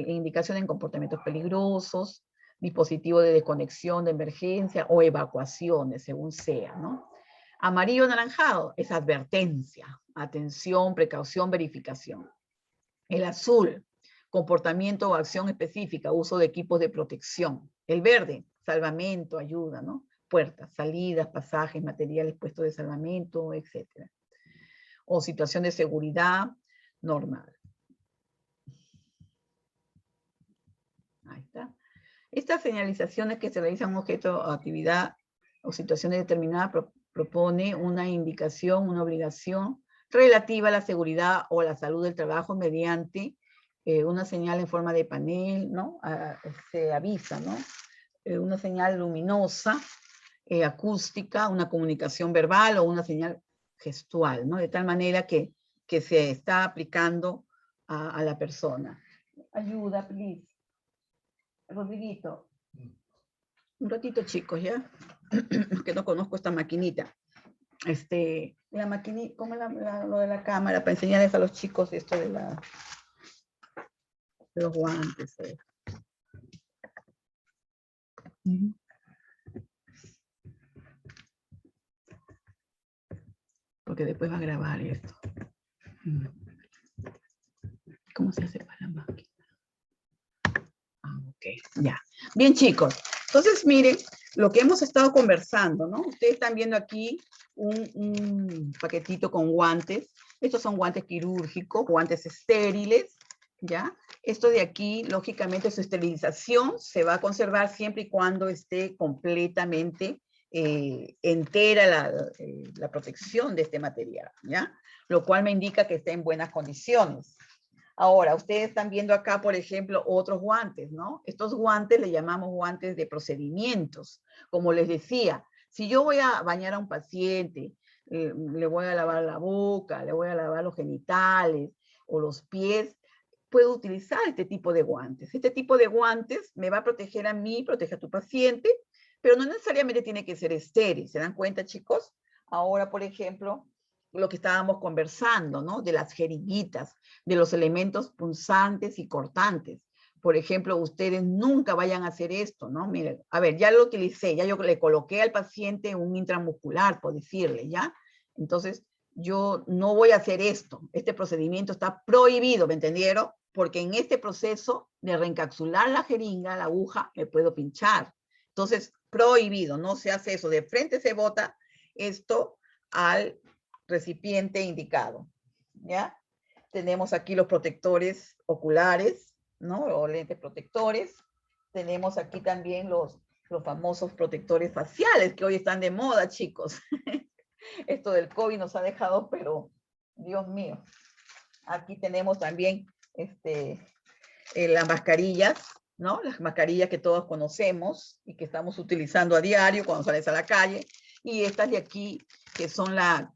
indicación en comportamientos peligrosos, dispositivo de desconexión, de emergencia o evacuaciones, según sea, ¿no? Amarillo anaranjado es advertencia, atención, precaución, verificación. El azul, comportamiento o acción específica, uso de equipos de protección. El verde, salvamento, ayuda, ¿no? Puertas, salidas, pasajes, materiales puestos de salvamento, etc. O situación de seguridad normal. Ahí está. Estas señalizaciones que se realizan un objeto o actividad o situaciones determinadas propone una indicación, una obligación relativa a la seguridad o la salud del trabajo mediante una señal en forma de panel, ¿no? Se avisa, ¿no? Una señal luminosa, acústica, una comunicación verbal o una señal gestual, ¿no? De tal manera que se está aplicando a la persona. Ayuda, please. Rodriguito. Un ratito, chicos, ¿ya? Que no conozco esta maquinita. La maquinita, ¿cómo es lo de la cámara? Para enseñarles a los chicos esto de los guantes. Porque después va a grabar esto. ¿Cómo se hace para la máquina? Ah, ok. Ya. Bien, chicos. Entonces, miren, lo que hemos estado conversando, ¿no? Ustedes están viendo aquí un paquetito con guantes. Estos son guantes quirúrgicos, guantes estériles, ¿ya? Esto de aquí, lógicamente, su esterilización se va a conservar siempre y cuando esté completamente entera la protección de este material, ¿ya? Lo cual me indica que está en buenas condiciones. Ahora, ustedes están viendo acá, por ejemplo, otros guantes, ¿no? Estos guantes le llamamos guantes de procedimientos. Como les decía, si yo voy a bañar a un paciente, le voy a lavar la boca, le voy a lavar los genitales o los pies, puedo utilizar este tipo de guantes. Este tipo de guantes me va a proteger a mí, protege a tu paciente, pero no necesariamente tiene que ser estéril. ¿Se dan cuenta, chicos? Ahora, por ejemplo, lo que estábamos conversando, ¿no? De las jeringuitas, de los elementos punzantes y cortantes. Por ejemplo, ustedes nunca vayan a hacer esto, ¿no? Miren, a ver, ya lo utilicé, ya yo le coloqué al paciente un intramuscular, por decirle, ¿ya? Entonces, yo no voy a hacer esto. Este procedimiento está prohibido, ¿me entendieron? Porque en este proceso de reencapsular la jeringa, la aguja, me puedo pinchar. Entonces, prohibido, no se hace eso. De frente se bota esto al recipiente indicado, ¿ya? Tenemos aquí los protectores oculares, ¿no? O lentes protectores. Tenemos aquí también los famosos protectores faciales, que hoy están de moda, chicos. Esto del COVID nos ha dejado, pero, Dios mío. Aquí tenemos también las mascarillas, ¿no? Las mascarillas que todos conocemos y que estamos utilizando a diario cuando sales a la calle. Y estas de aquí, que son la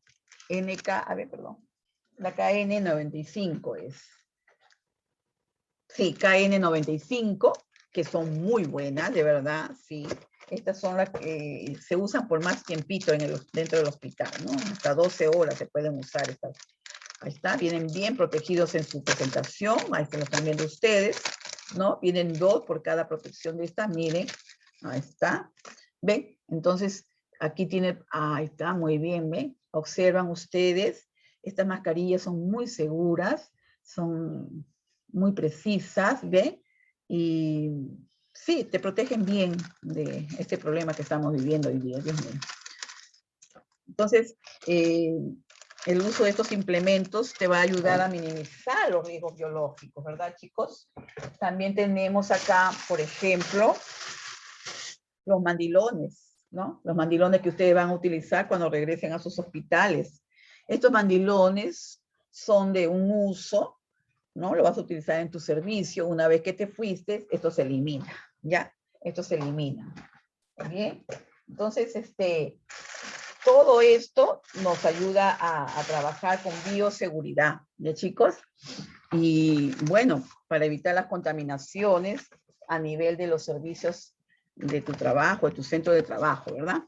la KN95 es. Sí, KN95, que son muy buenas, de verdad, sí. Estas son las que se usan por más tiempito dentro del hospital, ¿no? Hasta 12 horas se pueden usar estas. Ahí está, vienen bien protegidos en su presentación, ahí se lo están viendo ustedes, ¿no? Vienen 2 por cada protección de esta, miren, ahí está. ¿Ven? Entonces, aquí tiene, ahí está, muy bien, ¿ven? Observan ustedes, estas mascarillas son muy seguras, son muy precisas, ¿ven? Y sí, te protegen bien de este problema que estamos viviendo hoy día, Dios mío. Entonces, el uso de estos implementos te va a ayudar a minimizar los riesgos biológicos, ¿verdad, chicos? También tenemos acá, por ejemplo, los mandilones, ¿no? Los mandilones que ustedes van a utilizar cuando regresen a sus hospitales. Estos mandilones son de un uso, ¿no? Lo vas a utilizar en tu servicio. Una vez que te fuiste, esto se elimina, ¿ya? Esto se elimina. ¿Bien? Entonces, todo esto nos ayuda a trabajar con bioseguridad, ¿ya, chicos? Y bueno, para evitar las contaminaciones a nivel de los servicios de tu trabajo, de tu centro de trabajo, ¿verdad?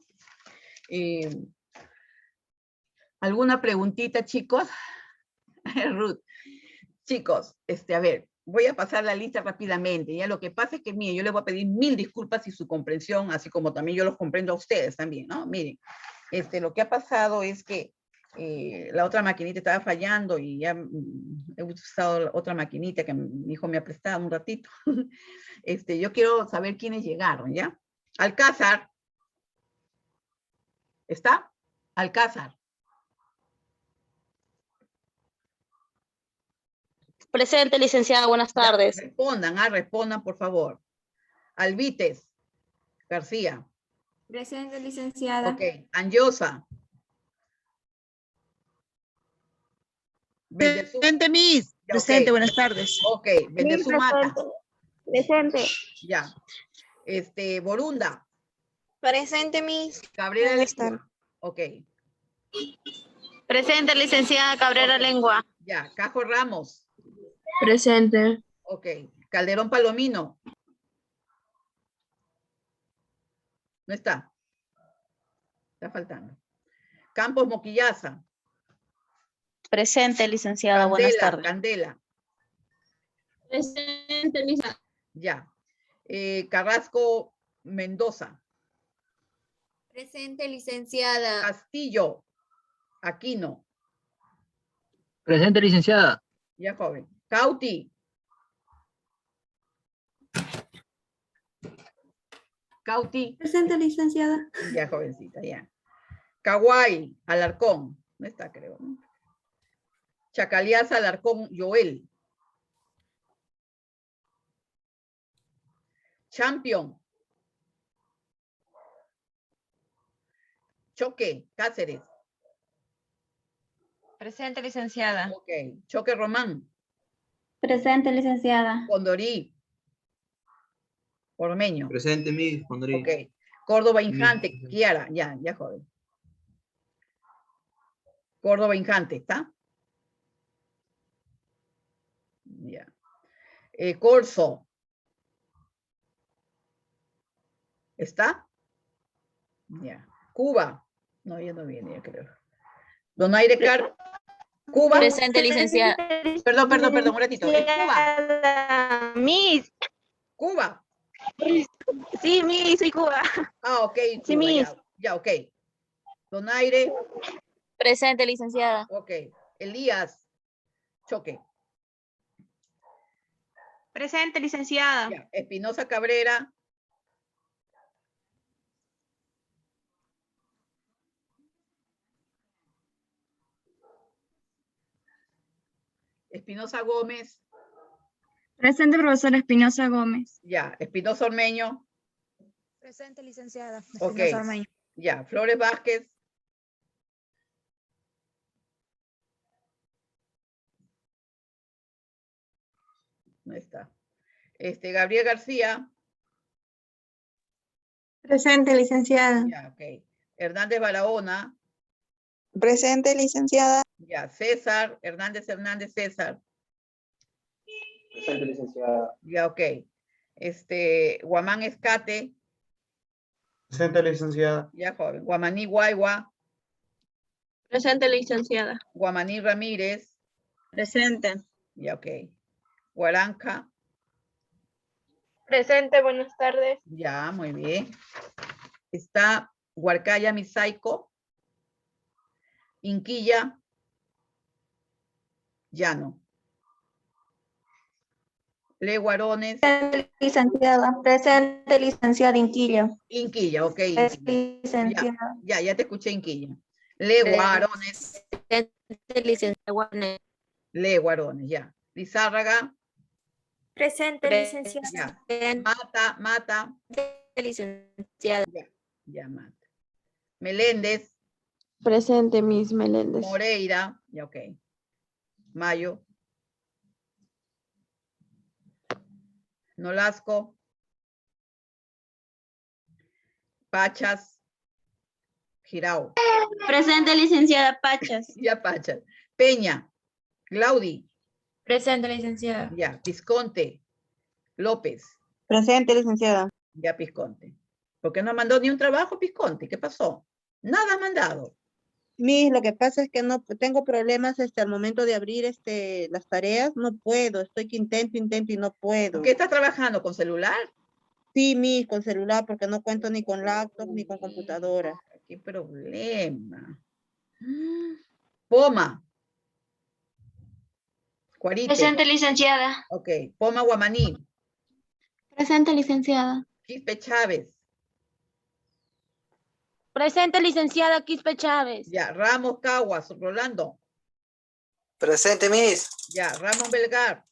¿Alguna preguntita, chicos? Ruth. Chicos, a ver, voy a pasar la lista rápidamente. Ya lo que pasa es que, miren, yo les voy a pedir 1000 disculpas y su comprensión, así como también yo los comprendo a ustedes también, ¿no? Miren, lo que ha pasado es que la otra maquinita estaba fallando y ya he usado otra maquinita que mi hijo me ha prestado un ratito. Yo quiero saber quiénes llegaron, ¿ya? Alcázar. ¿Está? Alcázar. Presente, licenciada, buenas tardes. Ya, respondan, por favor. Alvites García. Presente, licenciada. Ok, Anjosa. Presente, Miss. Ya, Presente, ok. buenas tardes. Ok, Bendezumata. Presente. Ya. Borunda. Presente, Miss. Cabrera Buenas Lengua. tardes. Ok. Presente, licenciada Cabrera Ok. Lengua. Ya. Cajo Ramos. Presente. Ok. Calderón Palomino. No está. Está faltando. Campos Moquillaza. Presente, licenciada, buenas tardes. Candela. Presente, Lisa. Ya. Carrasco Mendoza. Presente, licenciada. Castillo Aquino. Presente, licenciada. Ya, joven. Cauti. Cauti. Presente, licenciada. Ya, jovencita, ya. Kawai, Alarcón. No está, creo. ¿No? Chacaliaza, Alarcón, Joel. Champion. Choque, Cáceres. Presente, licenciada. Ok. Choque Román. Presente, licenciada. Condorí. Ormeño. Presente, Miss. Pondré. Ok. Córdoba Infante, Presente. Kiara. Ya, joven. Córdoba Infante, ¿está? Ya. Corso. ¿Está? Ya. Cuba. No, ya no viene, ya creo. Donaire Car. Cuba. Presente, licenciada. Perdón, un ratito. Cuba. Miss. Cuba. Sí, Miss, soy Cuba. Ah, ok. Cuba, Sí, Miss. ya, ok. Donaire. Presente, licenciada. Ok. Elías. Choque. Presente, licenciada. Ya. Espinosa Cabrera. Espinosa Gómez. Presente, profesora Espinosa Gómez. Ya. Espinosa Ormeño. Presente, licenciada. Ok. Ya. Flores Vázquez. No está. Gabriel García. Presente, licenciada. Ya, ok. Hernández Barahona. Presente, licenciada. Ya. César. Hernández César. Presente, licenciada. Ya, ok. Guamán Escate. Presente, licenciada. Ya, joven. Guamaní Guayua. Presente, licenciada. Guamaní Ramírez. Presente. Ya, ok. Guaranca. Presente, buenas tardes. Ya, muy bien. Está Huarcaya Misaico. Inquilla. Llano. Leguarones. Licenciada. Presente, licenciada Inquillo. Inquilla, ok. Licenciada. Ya te escuché, Inquilla. Leguarones. Presente, licenciada. Leguarones, ya. Lizárraga. Presente, Ya. Mata. licenciada. Ya, Mata. Meléndez. Presente, Miss Meléndez. Moreira. Ya, ok. Mayo. Nolasco. Pachas. Girao. Presente, licenciada Pachas. Ya, Pachas. Peña. Claudi. Presente, licenciada. Ya. Pisconte. López. Presente, licenciada. Ya, Pisconte. ¿Por qué no mandó ni un trabajo, Pisconte? ¿Qué pasó? Nada ha mandado. Miss, lo que pasa es que no tengo problemas al momento de abrir las tareas, no puedo, estoy que intento y no puedo. ¿Por qué estás trabajando con celular? Sí, Miss, con celular, porque no cuento ni con laptop ni con computadora. ¿Qué problema? Poma. Cuarite. Presente, licenciada. Ok. Poma Guamaní. Presente, licenciada. Quispe Chávez. Presente, licenciada Quispe Chávez. Ya. Ramos Caguas. Rolando. Presente, Miss. Ya. Ramón Belgar.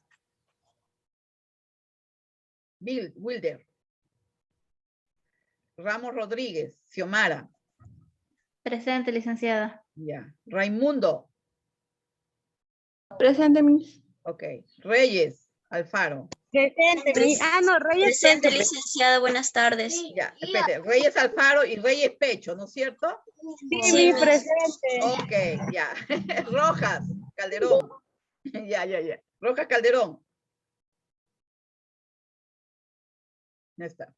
Wilder. Ramos Rodríguez. Xiomara. Presente, licenciada. Ya. Raimundo. Presente, Miss. Ok. Reyes. Alfaro. Presente, Miss. No, Reyes. Presente, licenciada. Buenas tardes. Ya. Espérate. Reyes Alfaro y Reyes Pecho, ¿no es cierto? Sí, presente. Ok, ya. Rojas, Calderón. Ya. Rojas, Calderón. Ya está.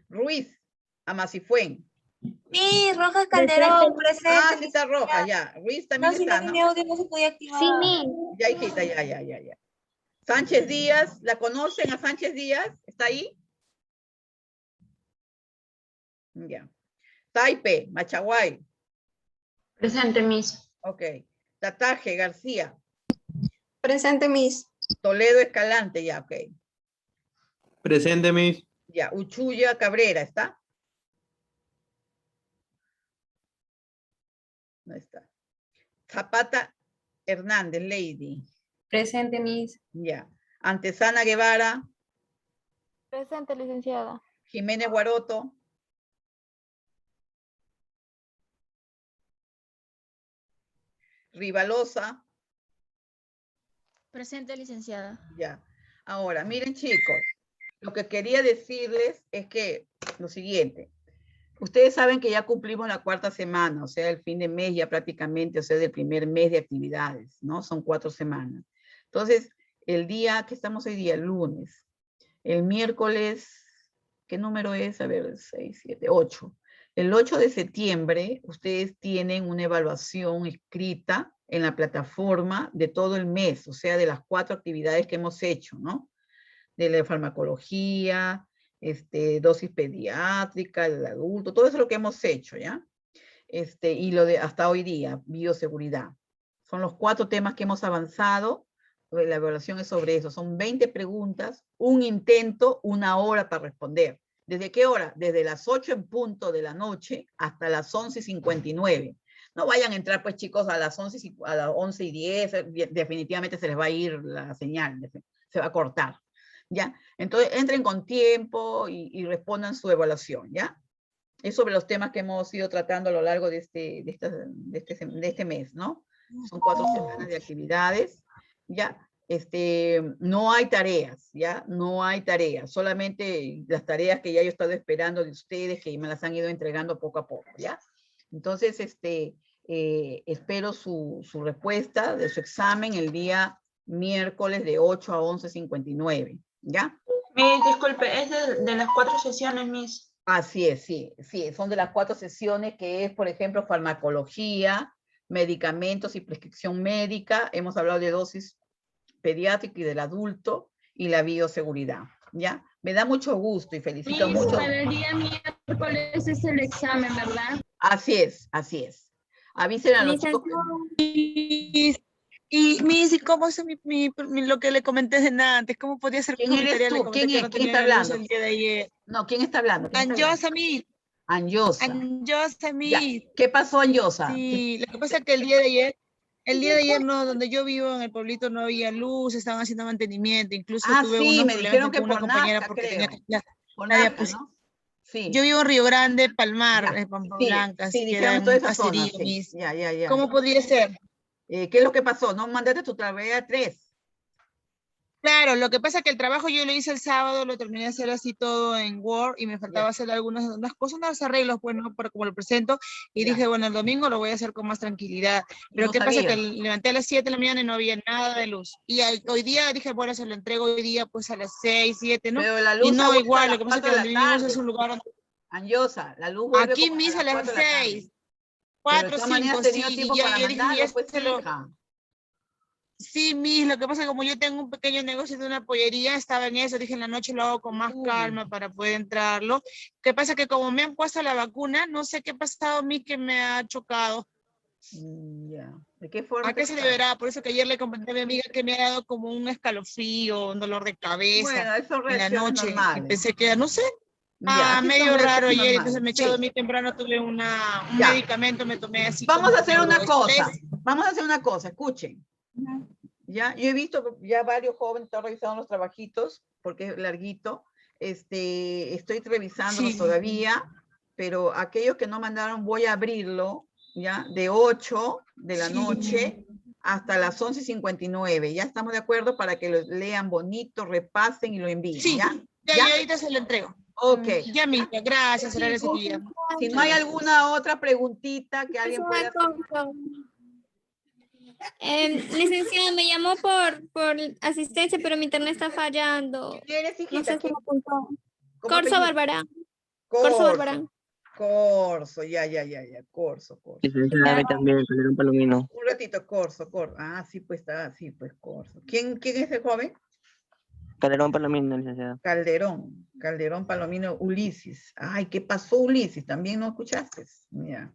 Ruiz, Amasifuen. Sí, Rojas Calderón, presente. Ah, sí está Rojas, ya. Ruiz también está, ¿no? audio no se podía activar. Sí, Miss. Ya, hijita, ya. Sánchez Díaz, ¿la conocen a Sánchez Díaz? ¿Está ahí? Ya. Taipe, Machaguay. Presente, Miss. Ok. Tataje, García. Presente, Miss. Toledo, Escalante, ya, ok. Presente, Miss. Ya, Uchuya Cabrera, ¿está? No está. Zapata Hernández, Lady. Presente, Miss. Ya. Antesana Guevara, Presente, licenciada. Jiménez Guaroto. Rivalosa. Presente, licenciada. Ya. Ahora, miren chicos, lo que quería decirles es que lo siguiente. Ustedes saben que ya cumplimos la 4ª semana, o sea, el fin de mes ya prácticamente, o sea, del primer mes de actividades, ¿no? Son 4 semanas. Entonces, el día que estamos hoy día, el lunes, el miércoles, ¿qué número es? A ver, 6, 7, 8. El 8 de septiembre, ustedes tienen una evaluación escrita en la plataforma de todo el mes, o sea, de las 4 actividades que hemos hecho, ¿no? De la farmacología, dosis pediátrica, el adulto, todo eso es lo que hemos hecho, ¿ya? Y lo de hasta hoy día, bioseguridad. Son los 4 temas que hemos avanzado. La evaluación es sobre eso. Son 20 preguntas, un intento, 1 hora para responder. ¿Desde qué hora? Desde las 8 en punto de la noche hasta las 11:59. No vayan a entrar, pues, chicos, a las 11:10, definitivamente se les va a ir la señal, se va a cortar, ¿ya? Entonces, entren con tiempo y respondan su evaluación, ¿ya? Es sobre los temas que hemos ido tratando a lo largo de este mes, ¿no? Son 4 semanas de actividades, ¿ya? No hay tareas, ¿ya? No hay tareas, solamente las tareas que ya yo he estado esperando de ustedes, que me las han ido entregando poco a poco, ¿ya? Entonces, espero su respuesta de su examen el día miércoles de 8 a 11:59, ¿ya? Miss, disculpe, es de las 4 sesiones, Miss. Así es, sí, son de las 4 sesiones que es, por ejemplo, farmacología, medicamentos y prescripción médica. Hemos hablado de dosis pediátrica y del adulto y la bioseguridad, ¿ya? Me da mucho gusto y felicito Miss, mucho. para el día miércoles es el examen, ¿verdad? Así es, así es. Avisen a los chicos. Y Miss, ¿y cómo es lo que le comenté de nada antes? ¿Cómo podía ser ¿Quién eres tú? ¿Quién está hablando? El día de ayer. No, ¿quién está hablando? Anjosa, Miss. Anjosa. Anjosa, Ya. Miss. ¿Qué pasó, Anjosa? Sí, lo que pasa es que el día de ayer no, donde yo vivo en el pueblito no había luz, estaban haciendo mantenimiento, incluso tuve sí, unos me problemas dijeron que con una por compañera Nazca, porque creo. tenía que Por la Nazca, diapositiva. ¿no? Sí. Yo vivo en Río Grande, Palmar, Ya. Pampa Sí, Blanca, sí, así que dijeron era toda un esa zona, caserío, sí. Miss. Ya. ¿Cómo podría ser? ¿Qué es lo que pasó? ¿No mandaste tu tarea 3? Claro, lo que pasa es que el trabajo yo lo hice el sábado, lo terminé de hacer así todo en Word y me faltaba hacer unas cosas, unos arreglos, pues, ¿no? Para como lo presento, y dije, bueno, el domingo lo voy a hacer con más tranquilidad. Pero No ¿qué pasa? Que sabía. levanté a las 7 de la mañana y no había nada de luz. Y hoy día dije, bueno, se lo entrego hoy día pues a las 6, 7, ¿no? Pero la Y luz no, vuelve igual, a lo que las pasa es que 4 de donde la vivimos tarde. es un lugar donde... Anjosa, la luz vuelve Aquí como mismo a las las 4 de la tarde. 6, Pero 4, de todas maneras 5, has tenido sí, tiempo y ya, para yo dije, mandarlo, ya pues, se lo... hija. Sí, Miss, lo que pasa es que como yo tengo un pequeño negocio de una pollería, estaba en eso, dije en la noche lo hago con más calma para poder entrarlo. ¿Qué pasa? Que como me han puesto la vacuna, no sé qué ha pasado a mí que me ha chocado. Ya. ¿De qué forma? ¿A qué se deberá? Por eso que ayer le comenté a mi amiga que me ha dado como un escalofrío, un dolor de cabeza Bueno, son en la reacciones noche. Y normales. pensé que era, no sé, Ya, sí medio son raro reacciones ayer, entonces me he normales. echado Sí. muy temprano, tuve un Ya. medicamento, me tomé así Vamos como a hacer una cosa. neuroestrés. Vamos a hacer una cosa, escuchen. Ya, yo he visto ya varios jóvenes están revisando los trabajitos, porque es larguito. Estoy revisándolos Sí. todavía, pero aquellos que no mandaron voy a abrirlo, ya, de 8 de la noche hasta las 11:59. Ya estamos de acuerdo para que lo lean bonito, repasen y lo envíen, Sí, ¿ya? ya, ¿Ya? yo ahorita se lo entrego. Ok. Ya mismo, gracias, será ese día. Si no hay alguna otra preguntita que alguien pueda hacer. Licenciada, me llamó por asistencia, pero mi internet está fallando. ¿Quién eres, hijita? No sé si me apuntó. ¿Cómo Corso apellido? Barbarán. Corso Barbarán. Corso, ya, Corso. Licenciada, a mí también, Calderón Palomino. Un ratito, Corso. Ah, sí, pues está, sí, pues Corso. ¿Quién es el joven? Calderón Palomino, licenciada. Calderón Palomino, Ulises. Ay, ¿qué pasó, Ulises? ¿También no escuchaste? Ya.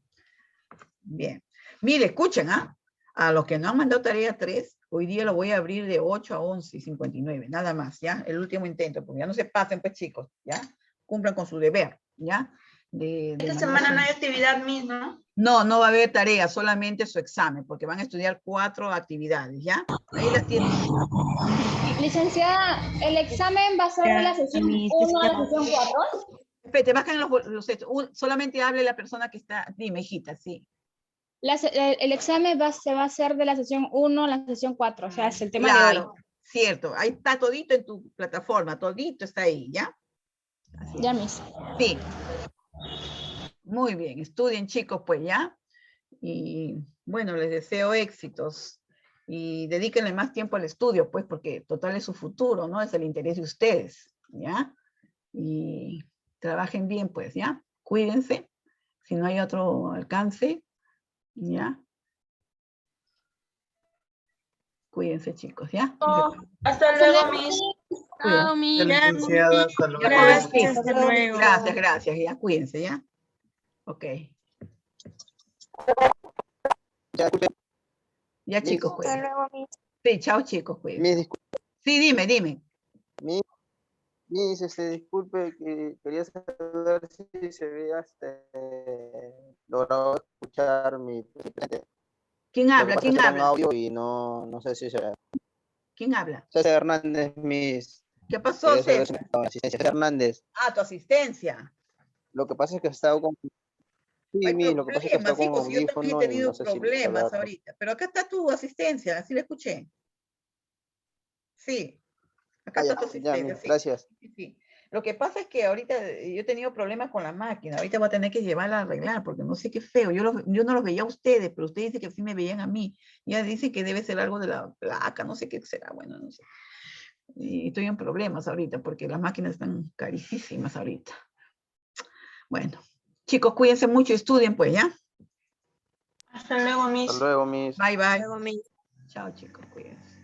Bien. Mire, escuchen, a los que no han mandado tarea 3, hoy día lo voy a abrir de 8 a 11:59, nada más, ¿ya? El último intento, porque ya no se pasen, pues, chicos, ¿ya? cumplan con su deber, ¿ya? Esta semana no hay actividad misma. No, no va a haber tarea, solamente su examen, porque van a estudiar 4 actividades, ¿ya? Ahí las tienen. Licenciada, ¿el examen va a ser de la sesión 1 a la sesión 4? Espérate, bajan los solamente hable la persona que está, dime, hijita, sí. El examen se va a hacer de la sesión 1 a la sesión 4, o sea, es el tema de hoy. Cierto, ahí está todito en tu plataforma, todito está ahí, ¿ya? Así Ya es. mismo. Sí. Muy bien, estudien chicos, pues, ¿ya? Y bueno, les deseo éxitos y dedíquenle más tiempo al estudio, pues, porque total es su futuro, ¿no? Es el interés de ustedes, ¿ya? Y trabajen bien, pues, ¿ya? Cuídense, si no hay otro alcance, ¿ya? Cuídense, chicos, ¿ya? Hasta luego, Miss. Chao, mi. Licenciada, hasta luego. Gracias, hasta luego. Gracias, ya, cuídense, ¿ya? Ok. Ya, chicos, cuídense. Sí, chao, chicos, cuídense. Sí, dime. Miss, disculpe, que quería saber si se había logrado escuchar mi presente. ¿Quién habla? Lo que ¿Quién pasa es que habla? tengo audio y no sé si se... ¿Quién habla? César Hernández, Miss. ¿Qué pasó, Quería saber César? si estaba en asistencia. César Hernández. Ah, tu asistencia. Lo que pasa es que he estado con... Sí, Hay Miss, lo que pasa es que he problemas, estado sí, con pues yo también he audífono y no tenido sé si problemas hablar. ahorita. Pero acá está tu asistencia, así la escuché. Sí, acá está tu Ya, asistencia, Miss, sí. gracias. Sí. Lo que pasa es que ahorita yo he tenido problemas con la máquina. Ahorita voy a tener que llevarla a arreglar porque no sé qué feo. Yo no los veía a ustedes, pero ustedes dicen que sí me veían a mí. Ya dicen que debe ser algo de la placa, no sé qué será. Bueno, no sé. Y estoy en problemas ahorita porque las máquinas están carísimas ahorita. Bueno, chicos, cuídense mucho y estudien pues, ¿ya? Hasta luego, Miss. Hasta luego, Miss. Bye, bye. Chao, chicos, cuídense.